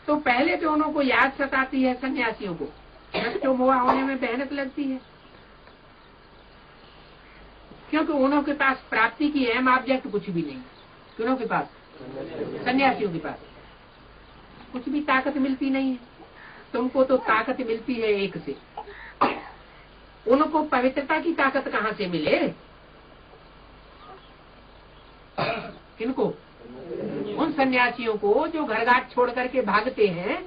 तो पहले तो उनको याद सताती है, सन्यासियों को नष्टो मोह होने में मेहनत लगती है, क्योंकि उनके पास प्राप्ति की अहम ऑब्जेक्ट कुछ भी नहीं। किनों के पास? सन्यासियों के पास कुछ भी ताकत मिलती नहीं है। तुमको तो ताकत मिलती है एक से, उनको पवित्रता की ताकत कहाँ से मिले? किनको? उन सन्यासियों को जो घर घाट छोड़ करके भागते हैं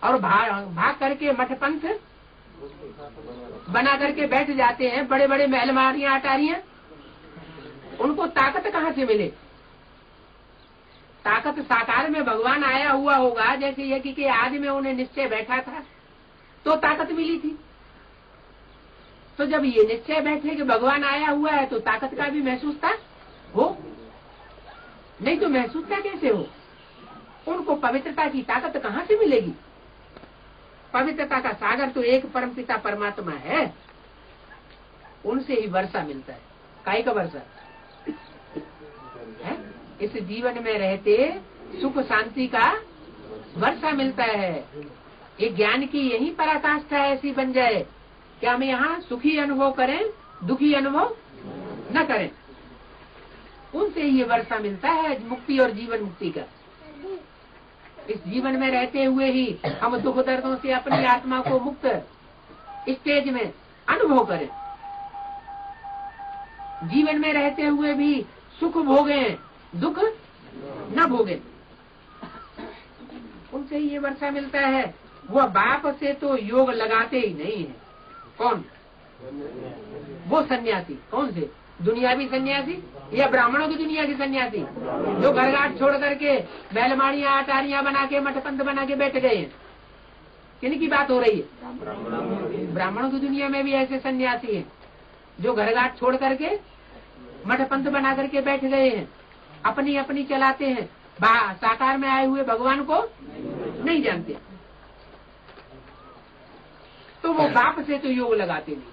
और भाग करके मठ पंथ बना करके बैठ जाते हैं, बड़े बड़े महल मारियां अटारियां, उनको ताकत कहाँ से मिले? ताकत साकार में भगवान आया हुआ होगा, जैसे यज्ञ के आदि में उन्हें निश्चय बैठा था तो ताकत मिली थी। तो जब ये निश्चय बैठे कि भगवान आया हुआ है तो ताकत का भी महसूस था हो, नहीं तो महसूसता कैसे हो? उनको पवित्रता की ताकत कहाँ से मिलेगी? पवित्रता का सागर तो एक परमपिता परमात्मा है, उनसे ही वर्षा मिलता है। काहे का वर्षा है? इस जीवन में रहते सुख शांति का वर्षा मिलता है। ये ज्ञान की यही पराकाष्ठा ऐसी बन जाए कि हम यहाँ सुखी अनुभव करें, दुखी अनुभव न करें। उनसे ये वर्षा मिलता है मुक्ति और जीवन मुक्ति का। इस जीवन में रहते हुए ही हम दुख दर्दों से अपनी आत्मा को मुक्त स्टेज में अनुभव करें। जीवन में रहते हुए भी सुख भोगे, दुख न भोगे, उनसे ही ये वर्षा मिलता है। वह बाप से तो योग लगाते ही नहीं है। कौन? वो सन्यासी। कौन से? दुनियावी सन्यासी या ब्राह्मणों की दुनिया के सन्यासी जो घर घाट छोड़ करके बैलमाड़ियां अटारियां बना के मठपंथ बना के बैठ गए हैं? किन की बात हो रही है? ब्राह्मणों की दुनिया में भी ऐसे सन्यासी हैं जो घर घाट छोड़ करके मठपंथ बना करके बैठ गए हैं, अपनी अपनी चलाते हैं, साकार में आए हुए भगवान को नहीं जानते। तो वो बाप से तो योग लगाते नहीं।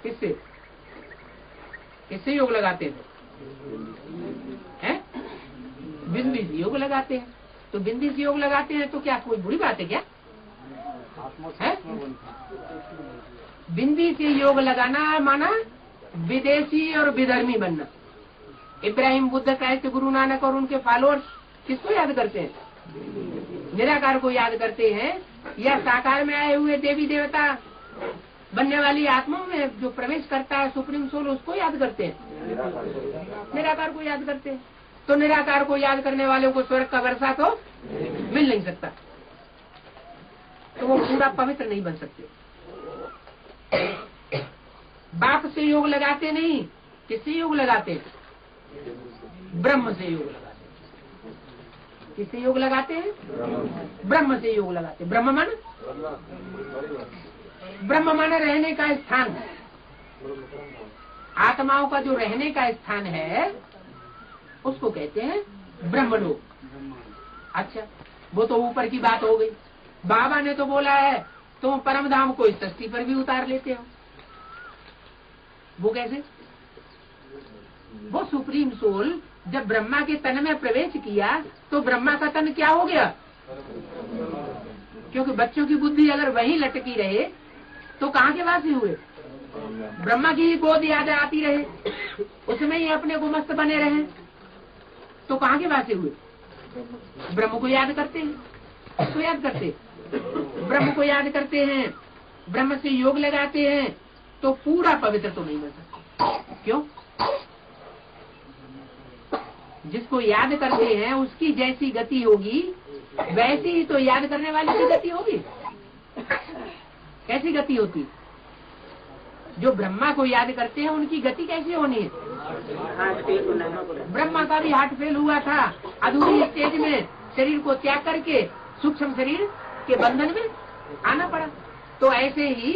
किससे किससे योग लगाते हैं? बिंदी से योग लगाते हैं। तो बिंदी से योग लगाते हैं तो क्या कोई बुरी बात है क्या? है? बिंदी से योग लगाना माना विदेशी और विधर्मी बनना। इब्राहिम, बुद्ध, क्राइस्ट, गुरु नानक और उनके फॉलोअर्स किसको याद करते हैं? निराकार को याद करते हैं, या साकार में आए हुए देवी देवता बनने वाली आत्माओं में जो प्रवेश करता है सुप्रीम सोल, उसको याद करते हैं? निराकार को याद करते हैं। तो निराकार को याद करने वालों को स्वर्ग का वर्षा तो मिल नहीं सकता, तो वो पूरा पवित्र नहीं बन सकते। बाप से योग लगाते नहीं, किससे योग लगाते हैं? ब्रह्म से योग लगाते हैं। किससे योग लगाते हैं? ब्रह्म से योग लगाते हैं। ब्रह्म मन, ब्रह्म मन रहने का स्थान, आत्माओं का जो रहने का स्थान है उसको कहते हैं ब्रह्मलोक। अच्छा, वो तो ऊपर की बात हो गई। बाबा ने तो बोला है तुम परम धाम को इस सृष्टि पर भी उतार लेते हो। वो कैसे? वो सुप्रीम सोल जब ब्रह्मा के तन में प्रवेश किया तो ब्रह्मा का तन क्या हो गया? क्योंकि बच्चों की बुद्धि अगर वहीं लटकी रहे तो कहाँ के वासी हुए? ब्रह्मा की ही गोद याद आती रहे, उसमें ही अपने को मस्त बने रहे, तो कहाँ के वासी हुए? ब्रह्म को याद करते हैं, उसको याद करते, ब्रह्म को याद करते हैं, ब्रह्म से योग लगाते हैं, तो पूरा पवित्र तो नहीं बन सकता। क्यों? जिसको याद करते हैं उसकी जैसी गति होगी वैसी ही तो याद करने वाले की गति होगी। कैसी गति होती? जो ब्रह्मा को याद करते हैं उनकी गति कैसी होनी है? ब्रह्मा का भी हार्ट फेल हुआ था, अधूरी स्टेज में शरीर को त्याग करके सूक्ष्म शरीर के बंधन में आना पड़ा। तो ऐसे ही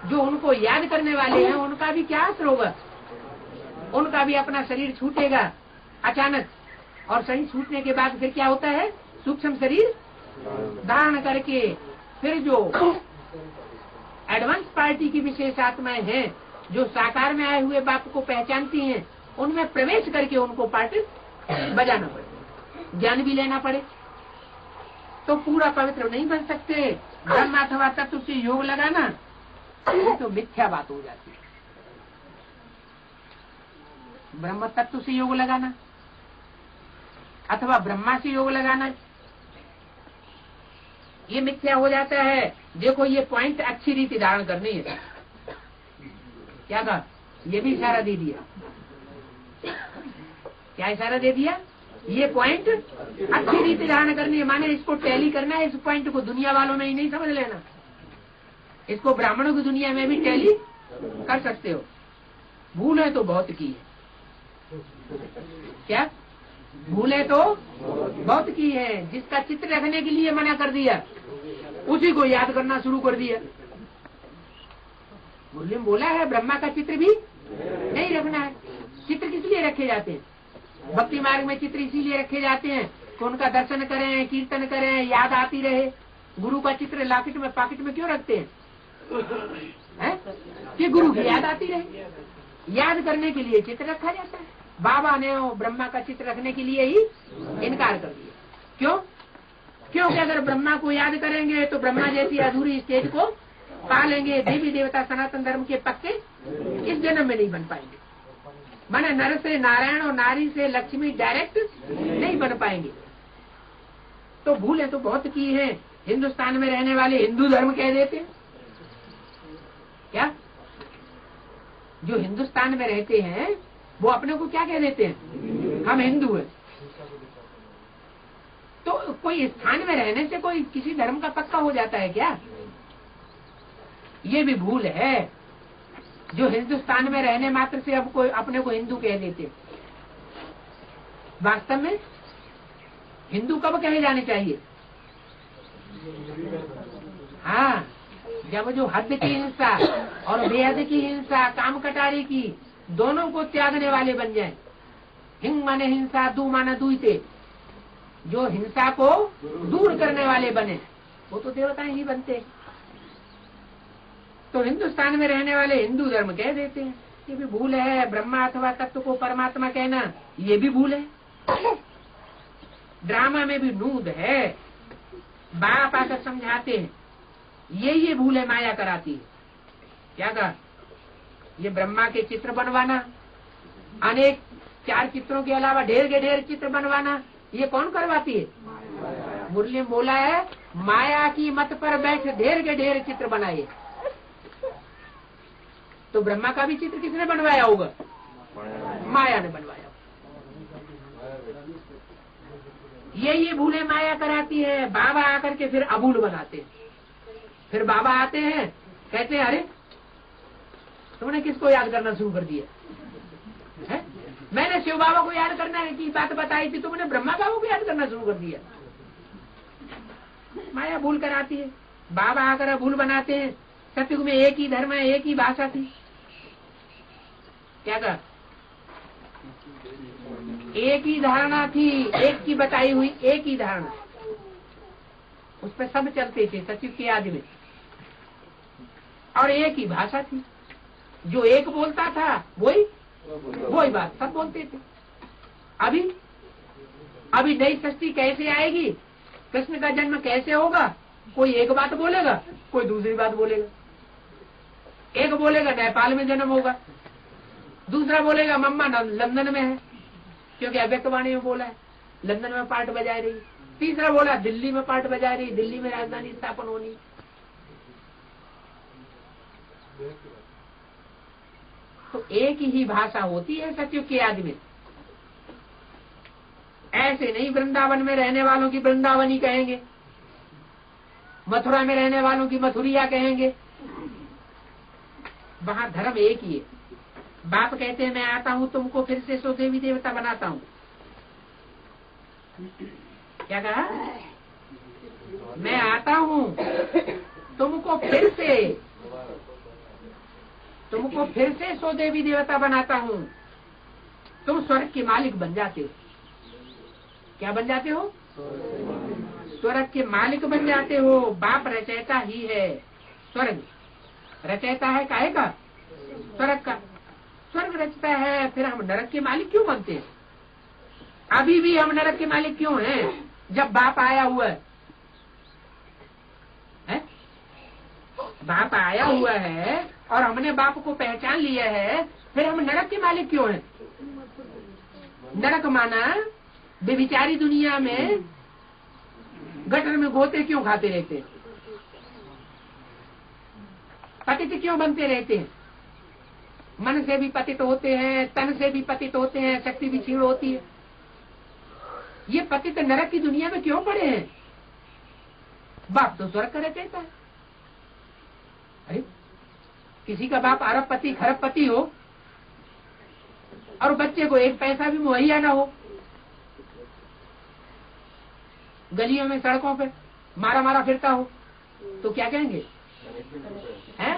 जो उनको याद करने वाले हैं उनका भी क्या असर होगा? उनका भी अपना शरीर छूटेगा अचानक, और शरीर छूटने के बाद फिर क्या होता है? सूक्ष्म शरीर धारण करके फिर जो एडवांस पार्टी की विशेष आत्माएं हैं जो साकार में आए हुए बाप को पहचानती हैं, उनमें प्रवेश करके उनको पार्टी बजाना पड़े, ज्ञान भी लेना पड़े, तो पूरा पवित्र नहीं बन सकते। ब्रह्म अथवा तत्व से योग लगाना ये तो मिथ्या बात हो जाती है। ब्रह्म तत्व से योग लगाना अथवा ब्रह्मा से योग लगाना ये मिथ्या हो जाता है। देखो ये पॉइंट अच्छी रीति धारण करनी है। क्या कहा? ये भी इशारा दे दिया। क्या इशारा दे दिया? ये पॉइंट अच्छी रीति धारण करनी है, माने इसको टैली करना है। इस पॉइंट को दुनिया वालों में ही नहीं समझ लेना, इसको ब्राह्मणों की दुनिया में भी टैली कर सकते हो। भूल तो बहुत की है। क्या भूले तो बहुत की है? जिसका चित्र रखने के लिए मना कर दिया उसी को याद करना शुरू कर दिया। मुरली में बोला है ब्रह्मा का चित्र भी नहीं रखना है। चित्र किस लिए रखे जाते हैं? भक्ति मार्ग में चित्र इसीलिए रखे जाते हैं कि उनका दर्शन करें, कीर्तन करें, याद आती रहे। गुरु का चित्र लॉकेट में, पॉकेट में क्यों रखते हैं? कि गुरु की याद आती रहे, याद करने के लिए चित्र रखा जाता है। बाबा ने ब्रह्मा का चित्र रखने के लिए ही इनकार कर दिया। क्यों? क्योंकि अगर ब्रह्मा को याद करेंगे तो ब्रह्मा जैसी अधूरी स्टेज को पा लेंगे। देवी देवता सनातन धर्म के पक्के इस जन्म में नहीं बन पाएंगे। माने नर से नारायण और नारी से लक्ष्मी डायरेक्ट नहीं बन पाएंगे। तो भूलें तो बहुत की हैं। हिंदुस्तान में रहने वाले हिंदू धर्म कह देते हैं। क्या? जो हिंदुस्तान में रहते हैं वो अपने को क्या कह देते हैं? हम हिंदू हैं। तो कोई स्थान में रहने से कोई किसी धर्म का पक्का हो जाता है क्या? ये भी भूल है। जो हिंदुस्तान में रहने मात्र से अब कोई अपने को हिंदू कह देते। वास्तव में हिंदू कब कहे जाने चाहिए? हाँ, जब जो हद की हिंसा और बेहद की हिंसा, काम कटारी की, दोनों को त्यागने वाले बन जाएं। हिंग माने हिंसा, दू माना दुईते, जो हिंसा को दूर करने वाले बने, वो तो देवताएं ही बनते। तो हिंदुस्तान में रहने वाले हिंदू धर्म कह देते हैं। ये भी भूल है। ब्रह्मा अथवा तत्व को परमात्मा कहना, ये भी भूल है। ड्रामा में भी नूद है। बाप आकर समझाते हैं, ये भूल है, माया कराती है। क्या कहा? ये ब्रह्मा के चित्र बनवाना, अनेक 4 चित्रों के अलावा ढेर के ढेर चित्र बनवाना, ये कौन करवाती है? मुरली में बोला है, माया की मत पर बैठ ढेर के ढेर चित्र बनाए। तो ब्रह्मा का भी चित्र किसने बनवाया होगा? माया ने बनवाया। ये भूले माया कराती है। बाबा आकर के फिर अभूल बनाते हैं। फिर बाबा आते हैं, कहते हैं, अरे तुमने किसको याद करना शुरू कर दिया है? मैंने शिव बाबा को याद करना की बात बताई थी, तुमने ब्रह्मा बाबा को याद करना शुरू कर दिया। माया भूल कराती है। बाबा आकर भूल बनाते हैं। सतयुग में एक ही धर्म है, एक ही भाषा थी। क्या कहा? एक ही धारणा थी, एक की बताई हुई एक ही धारणा, उस पर सब चलते थे सतयुग के आदि में। और एक ही भाषा थी, जो एक बोलता था वही बात सब बोलते थे। अभी नई सृष्टि कैसे आएगी, कृष्ण का जन्म कैसे होगा? कोई एक बात बोलेगा, कोई दूसरी बात बोलेगा। एक बोलेगा नेपाल में जन्म होगा, दूसरा बोलेगा मम्मा लंदन में है, क्योंकि अव्यक्तवाणी में बोला है, लंदन में पार्ट बजा रही। तीसरा बोला दिल्ली में पार्ट बजा रही, दिल्ली में राजधानी स्थापन होनी। तो एक ही भाषा होती है सतयुग के आदि में। ऐसे नहीं वृंदावन में रहने वालों की वृंदावनी कहेंगे, मथुरा में रहने वालों की मथुरिया कहेंगे। वहां धर्म एक ही है। बाप कहते हैं, मैं आता हूँ तुमको फिर से सो देवी देवता बनाता हूँ। क्या कहा? मैं आता हूँ तुमको फिर से सो देवी देवता बनाता हूँ। तुम स्वर्ग के मालिक बन जाते हो। क्या बन जाते हो? स्वर्ग के मालिक बन जाते हो। बाप रचयिता ही है। स्वर्ग रचयिता है काहे का? स्वर्ग का। स्वर्ग रचता है, फिर हम नरक के मालिक क्यों बनते हैं? अभी भी हम नरक के मालिक क्यों हैं? जब बाप आया हुआ है, बाप आया हुआ है और हमने बाप को पहचान लिया है, फिर हम नरक के मालिक क्यों हैं? नरक माना बेविचारी दुनिया में गटर में गोते क्यों खाते रहते हैं? पतित क्यों बनते रहते हैं? मन से भी पतित होते हैं, तन से भी पतित होते हैं, शक्ति भी क्षीण होती है। ये पतित नरक की दुनिया में क्यों पड़े हैं? बाप तो स्वर्ग का रहता है। अरे किसी का बाप अरबपति खरबपति हो और बच्चे को एक पैसा भी मुहैया ना हो, गलियों में सड़कों पे मारा फिरता हो, तो क्या कहेंगे? हैं?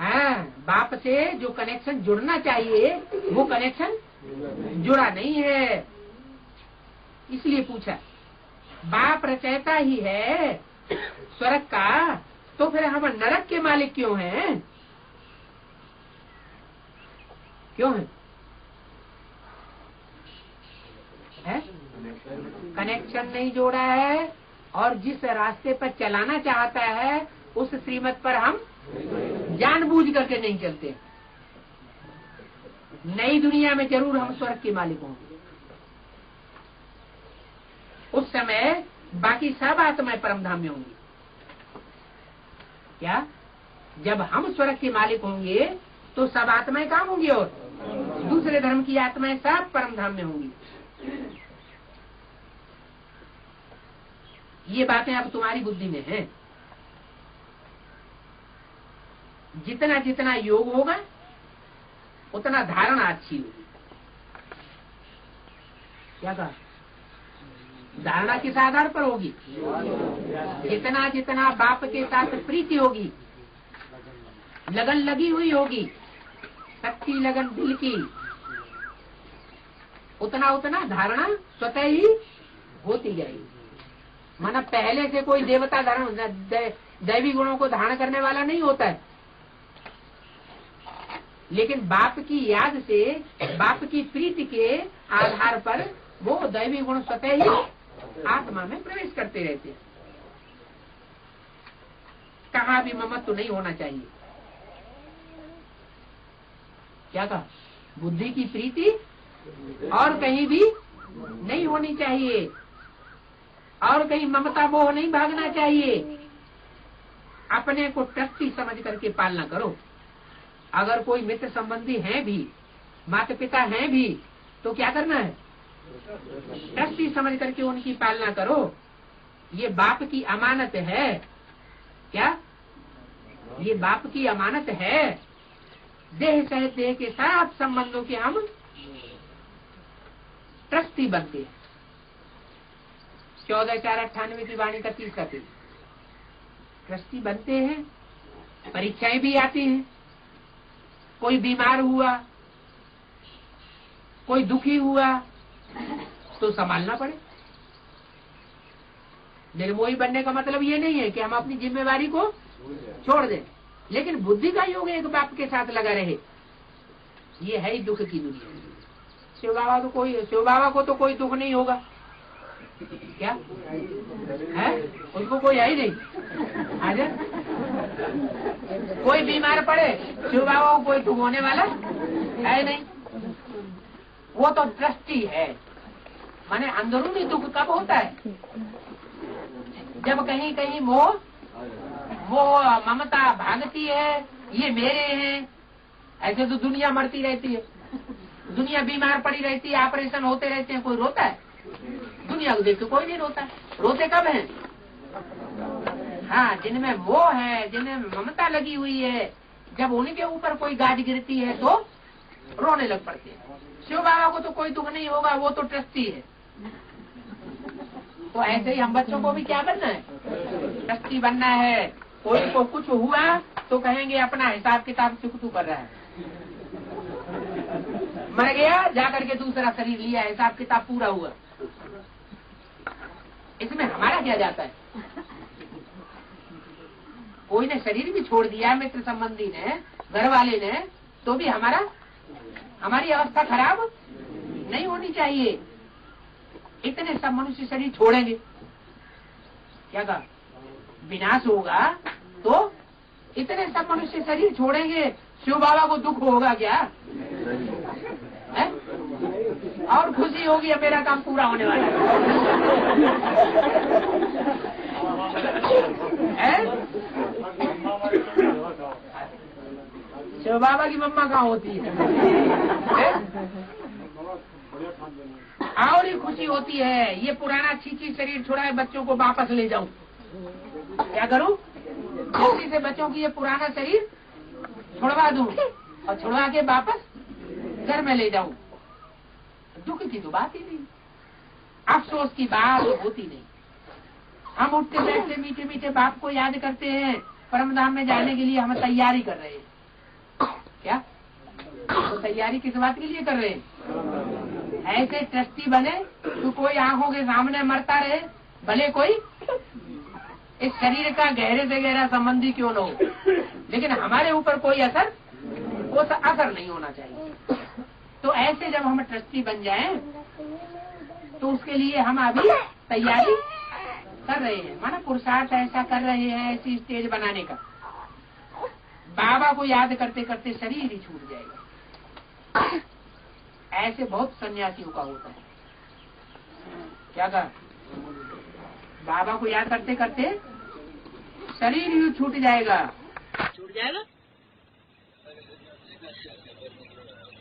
हाँ, बाप से जो कनेक्शन जुड़ना चाहिए वो कनेक्शन जुड़ा नहीं है। इसलिए पूछा, बाप रचयिता ही है स्वर्ग का, तो फिर हम नरक के मालिक क्यों हैं? क्यों हैं? है? कनेक्शन नहीं जोड़ा है, और जिस रास्ते पर चलाना चाहता है उस श्रीमत पर हम जानबूझ करके नहीं चलते। नई दुनिया में जरूर हम स्वर्ग के मालिक होंगे। उस समय बाकी सब आत्माएं परमधाम में होंगी। क्या? जब हम स्वर्ग के मालिक होंगे तो सब आत्माएं कहाँ होंगी? और दूसरे धर्म की आत्माएं सब परमधाम में होंगी। ये बातें अब तुम्हारी बुद्धि में हैं। जितना जितना योग होगा उतना धारणा अच्छी होगी। क्या कहा? धारणा किस आधार पर होगी? जितना जितना बाप के साथ प्रीति होगी, लगन लगी हुई होगी, सच्ची लगन दिल की, उतना उतना धारणा स्वतः ही होती जाएगी। माना पहले से कोई देवता धारण दैवी गुणों को धारण करने वाला नहीं होता है, लेकिन बाप की याद से, बाप की प्रीति के आधार पर वो दैवी गुण स्वतः ही आत्मा में प्रवेश करते रहते हैं। कहाँ भी ममत्व नहीं होना चाहिए। क्या कहा? बुद्धि की प्रीति और कहीं भी नहीं होनी चाहिए, और कहीं ममता मोह नहीं भागना चाहिए। अपने को ट्रस्टी समझ करके पालना करो। अगर कोई मित्र संबंधी हैं भी, माता पिता हैं भी, तो क्या करना है? ट्रस्टी समझ करके उनकी पालना करो। ये बाप की अमानत है। क्या? ये बाप की अमानत है। देह सहित देह के साथ संबंधों के हम ट्रस्टी बनते हैं। 14/4/98 की वाणी का 30 का 30 ट्रस्टी बनते हैं। परीक्षाएं भी आती हैं। कोई बीमार हुआ, कोई दुखी हुआ तो संभालना पड़े। निर्मोही बनने का मतलब ये नहीं है कि हम अपनी जिम्मेवारी को छोड़ दें, लेकिन बुद्धि का योग एक बाप के साथ लगा रहे। ये है ही दुख की दुनिया। शिव बाबा को तो कोई दुख नहीं होगा। क्या है? उनको कोई है ही नहीं। आजा, कोई बीमार पड़े, शिव बाबा को कोई दुख होने वाला है नहीं। वो तो दृष्टि है। माने अंदरूनी दुख कब होता है? जब कहीं कहीं मोह ममता भागती है, ये मेरे हैं। ऐसे तो दुनिया मरती रहती है, दुनिया बीमार पड़ी रहती है, ऑपरेशन होते रहते हैं। कोई रोता है? दुनिया को देख के कोई नहीं रोता। रोते कब हैं? हाँ, जिनमें मोह है, जिनमें ममता लगी हुई है, जब उनके ऊपर कोई गाज गिरती है तो रोने लग पड़ते हैं। शिव बाबा को तो कोई दुख नहीं होगा, वो तो ट्रस्टी है। तो ऐसे ही हम बच्चों को भी क्या बनना है? ट्रस्टी बनना है। कोई को कुछ हुआ तो कहेंगे अपना हिसाब किताब चुकतू कर रहा है। मर गया, जाकर के दूसरा शरीर लिया, हिसाब किताब पूरा हुआ। इसमें हमारा क्या जाता है? कोई ने शरीर भी छोड़ दिया, मित्र संबंधी ने, घर वाले ने, तो भी हमारी अवस्था खराब नहीं होनी चाहिए। इतने सब मनुष्य शरीर छोड़ेंगे, क्या कहा? विनाश होगा तो इतने सब मनुष्य शरीर छोड़ेंगे। शिव बाबा को दुख होगा क्या है? और खुशी होगी, अब मेरा काम पूरा होने वाला है। शिव बाबा की मम्मा कहाँ होती है? और ही खुशी होती है। ये पुराना छींची शरीर छोड़ा है, बच्चों को वापस ले जाऊं। क्या करूं? जल्दी से बच्चों की ये पुराना शरीर छुड़वा दूं और छुड़वा के वापस घर में ले जाऊं। दुख की तो बात ही नहीं, अफसोस की बात होती नहीं। हम उठते बैठते मीठे मीठे बाप को याद करते हैं। परमधाम में जाने के लिए हम तैयारी कर रहे हैं। क्या तो तैयारी किस बात के लिए कर रहे हैं? ऐसे ट्रस्टी बने तो कोई आंखों के सामने मरता रहे, भले कोई इस शरीर का गहरे से गहरा संबंधी क्यों न हो, लेकिन हमारे ऊपर कोई असर नहीं होना चाहिए। तो ऐसे जब हम ट्रस्टी बन जाएं तो उसके लिए हम अभी तैयारी कर रहे हैं। माना पुरुषार्थ ऐसा कर रहे हैं, ऐसी स्टेज बनाने का। बाबा को याद करते करते शरीर ही छूट जाएगा। ऐसे बहुत सन्यासियों का होता है। क्या कहा? बाबा को याद करते करते शरीर ही छूट जाएगा। छूट जाएगा?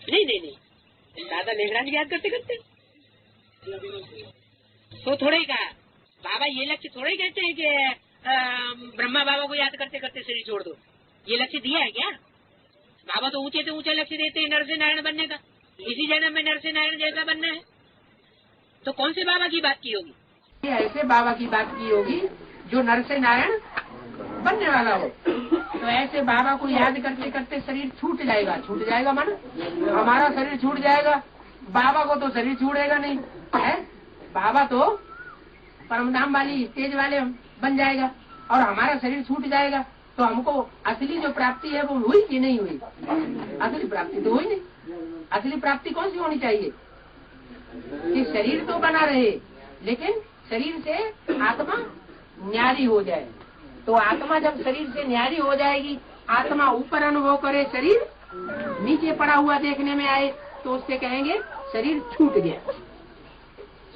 नहीं, दादा लेखराज याद करते करते तो थोड़े ही कहा। बाबा ये लक्ष्य थोड़े ही कहते हैं कि ब्रह्मा बाबा को याद करते करते शरीर छोड़ दो। ये लक्ष्य दिया है क्या? बाबा तो ऊंचे से ऊंचा लक्ष्य देते हैं, नर से नारायण बनने का। इसी जन्म में नर से नारायण जैसा बनना है। तो कौन से बाबा की बात की होगी? ऐसे बाबा की बात की होगी जो नर से नारायण बनने वाला हो। तो ऐसे बाबा को याद करते करते शरीर छूट जाएगा मन, हमारा शरीर छूट जाएगा। बाबा को तो शरीर छूटेगा नहीं है, बाबा तो परमधाम वाली स्टेज वाले बन जाएगा और हमारा शरीर छूट जाएगा। तो हमको असली जो प्राप्ति है वो हुई कि नहीं हुई? असली प्राप्ति तो हुई नहीं। असली प्राप्ति कौन सी होनी चाहिए कि शरीर तो बना रहे लेकिन शरीर से आत्मा न्यारी हो जाए। तो आत्मा जब शरीर से न्यारी हो जाएगी, आत्मा ऊपर अनुभव करे, शरीर नीचे पड़ा हुआ देखने में आए, तो उससे कहेंगे शरीर छूट गया।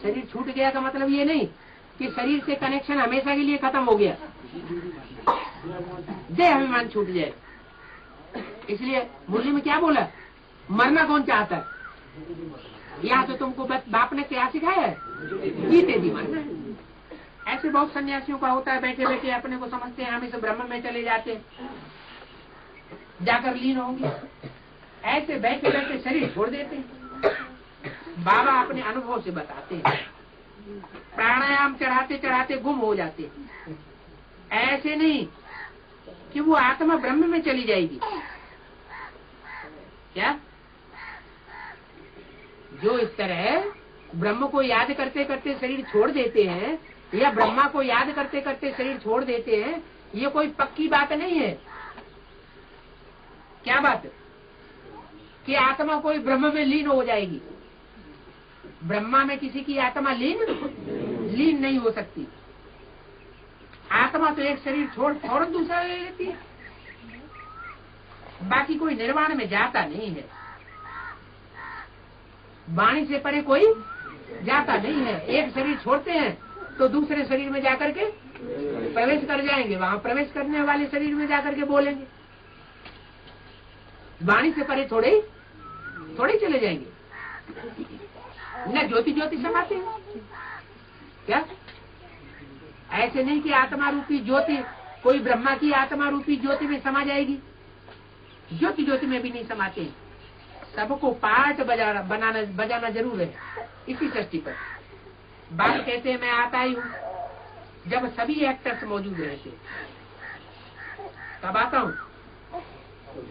शरीर छूट गया का मतलब ये नहीं कि शरीर से कनेक्शन हमेशा के लिए खत्म हो गया, देह अभिमान छूट जाए। इसलिए मुरली में क्या बोला, मरना कौन चाहता है? यहाँ तो तुमको बाप ने क्या सिखाया है, जीते जी मरना है। ऐसे बहुत सन्यासियों का होता है, बैठे बैठे अपने को समझते हैं हम इस ब्रह्म में चले जाते हैं, जाकर लीन होंगे। ऐसे बैठे बैठे शरीर छोड़ देते हैं। बाबा अपने अनुभव से बताते हैं, प्राणायाम चढ़ाते चढ़ाते गुम हो जाते हैं। ऐसे नहीं कि वो आत्मा ब्रह्म में चली जाएगी। क्या जो इस तरह ब्रह्म को याद करते करते शरीर छोड़ देते हैं या ब्रह्मा को याद करते करते शरीर छोड़ देते हैं, ये कोई पक्की बात नहीं है। क्या बात कि आत्मा कोई ब्रह्म में लीन हो जाएगी? ब्रह्मा में किसी की आत्मा लीन नहीं हो सकती। आत्मा तो एक शरीर छोड़ फौरन दूसरा ले लेती है। बाकी कोई निर्वाण में जाता नहीं है, वाणी से परे कोई जाता नहीं है। एक शरीर छोड़ते हैं तो दूसरे शरीर में जाकर के प्रवेश कर जाएंगे, वहां प्रवेश करने वाले शरीर में जाकर के बोलेंगे। वाणी से परे थोड़े चले जाएंगे। न ज्योति ज्योति समाते हैं क्या? ऐसे नहीं कि आत्मा रूपी ज्योति कोई ब्रह्मा की आत्मा रूपी ज्योति में समा जाएगी, ज्योति ज्योति में भी नहीं समाते। सबको पार्ट बजाना जरूर है। इसी सृष्टि पर बात कहते हैं मैं आता ही हूँ जब सभी एक्टर्स मौजूद रहते। कब आता हूँ?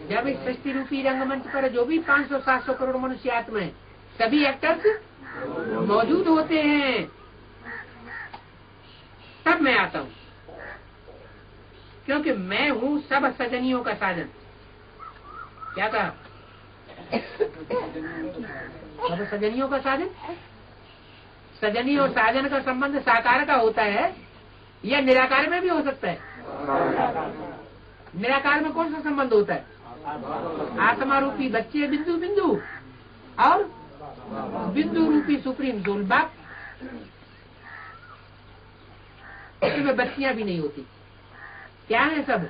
जब इस सृष्टि रूपी रंगमंच पर जो भी 500-700 करोड़ मनुष्य आत्मा है, सभी एक्टर्स मौजूद होते हैं, तब मैं आता हूँ। क्योंकि मैं हूँ सब सजनियों का साधन। क्या कहा? सब सजनियों का साधन। सजनी और साधन का संबंध साकार का होता है या निराकार में भी हो सकता है? निराकार में कौन सा संबंध होता है? आत्मा रूपी बच्चे बिंदु बिंदु और बिंदु रूपी सुप्रीम सोल बाप। इसमें बच्चियां भी नहीं होती। क्या है? सब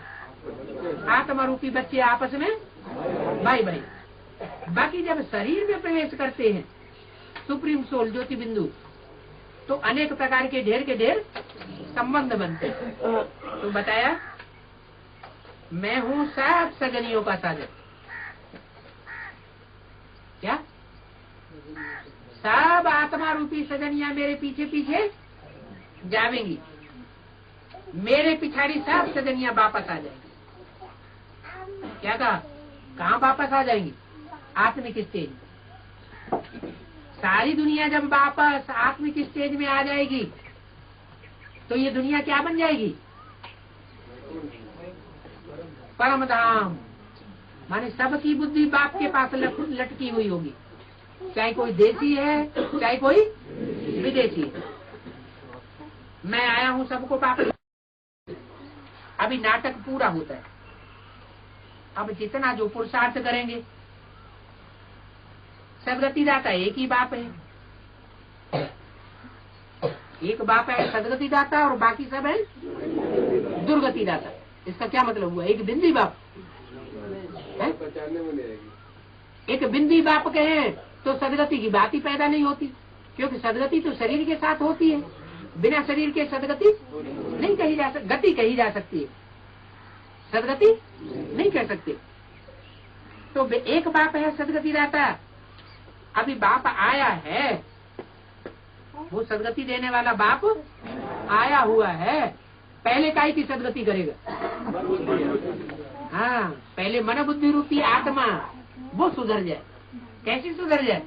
आत्मा रूपी बच्चे आपस में भाई भाई। बाकी जब शरीर में प्रवेश करते हैं सुप्रीम सोल ज्योति बिंदु, तो अनेक प्रकार के ढेर संबंध बनते हैं। तो बताया मैं हूँ सब सजनियों का साधन। क्या? सब आत्मा रूपी सजनियां मेरे पीछे पीछे जावेंगी, मेरे पिछाड़ी सब सजनियां वापस आ जाएंगी। क्या कहा? कहाँ वापस आ जाएंगी? आत्मिक स्टेज। सारी दुनिया जब वापस आत्मिक स्टेज में आ जाएगी तो ये दुनिया क्या बन जाएगी? परम धाम। माने सबकी बुद्धि बाप के पास लटकी हुई होगी, चाहे कोई देसी है चाहे कोई विदेशी है। मैं आया हूँ सबको वापस। अभी नाटक पूरा होता है। अब जितना जो पुरुषार्थ करेंगे, सदगति दाता एक ही बाप है। एक बाप है सदगति दाता और बाकी सब है दुर्गति दाता। इसका क्या मतलब हुआ? एक बिंदी बाप है? एक बिंदी बाप कहे तो सदगति की बात ही पैदा नहीं होती, क्योंकि सदगति तो शरीर के साथ होती है। बिना शरीर के सदगति नहीं कही जा सकती, गति कही जा सकती है। सदगति नहीं कर सकते। तो एक बाप है सदगति दाता, अभी बाप आया है, वो सदगति देने वाला बाप आया हुआ है, पहले काई की सदगति करेगा। हाँ, पहले मन बुद्धि रूपी आत्मा वो सुधर जाए। कैसे सुधर जाए?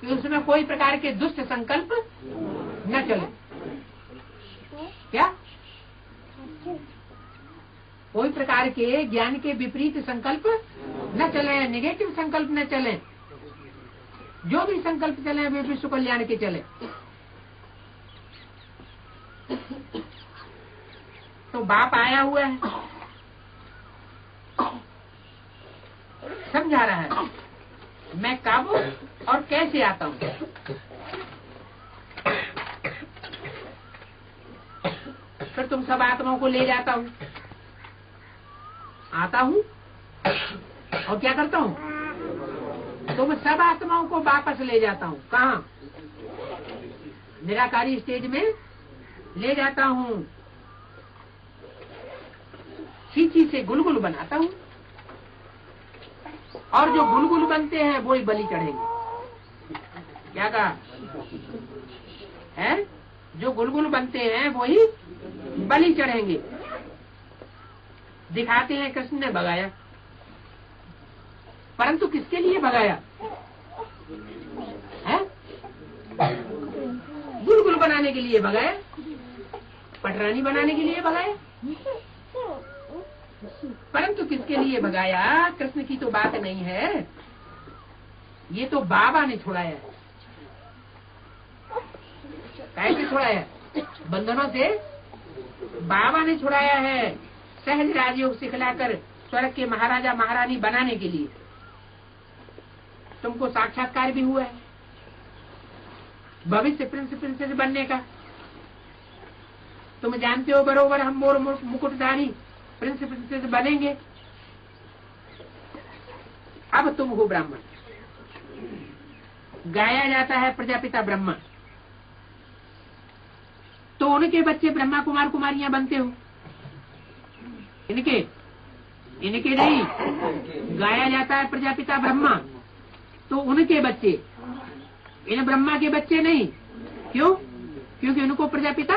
कि उसमें कोई प्रकार के दुष्ट संकल्प न चले। क्या? कोई प्रकार के ज्ञान के विपरीत संकल्प न चले, नेगेटिव संकल्प न चले। जो भी संकल्प चले वे विश्व कल्याण के चले। तो बाप आया हुआ है, समझा रहा है मैं कब और कैसे आता हूँ। फिर तुम सब आत्माओं को ले जाता हूँ, आता हूँ और क्या करता हूँ? तुम सब आत्माओं को वापस ले जाता हूँ। कहाँ? निराकारी स्टेज में ले जाता हूँ, चीची से गुलगुल बनाता हूँ, और जो गुलगुल बनते हैं वो ही बलि चढ़ेंगे। क्या कहा है? जो गुलगुल बनते हैं वो ही बलि चढ़ेंगे। दिखाते हैं कृष्ण ने भगाया, परंतु किसके लिए भगाया है? गुलगुल बनाने के लिए भगाया, पटरानी बनाने के लिए भगाया। परंतु किसके लिए भगाया? कृष्ण की तो बात नहीं है, ये तो बाबा ने छुड़ाया है। कैसे छुड़ाया? बंधनों से बाबा ने छुड़ाया है, सहज राजयोग सिखलाकर स्वर्ग के महाराजा महारानी बनाने के लिए। तुमको साक्षात्कार भी हुआ है भविष्य प्रिंस प्रिंसेस बनने का। तुम जानते हो बरोबर हम मोर मुकुटधारी प्रिंस प्रिंसेस बनेंगे। अब तुम हो ब्राह्मण, गाया जाता है प्रजापिता ब्रह्मा, तो उनके बच्चे ब्रह्मा कुमार कुमारियां बनते हो। इनके नहीं, गाया जाता है प्रजापिता ब्रह्मा, तो उनके बच्चे, इन ब्रह्मा के बच्चे नहीं। क्यों? क्योंकि उनको प्रजापिता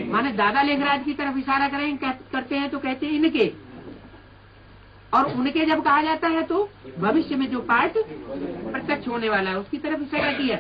माने दादा लिंगराज की तरफ इशारा करते हैं तो कहते हैं इनके, और उनके जब कहा जाता है तो भविष्य में जो पाठ प्रत्यक्ष होने वाला है उसकी तरफ इशारा किया।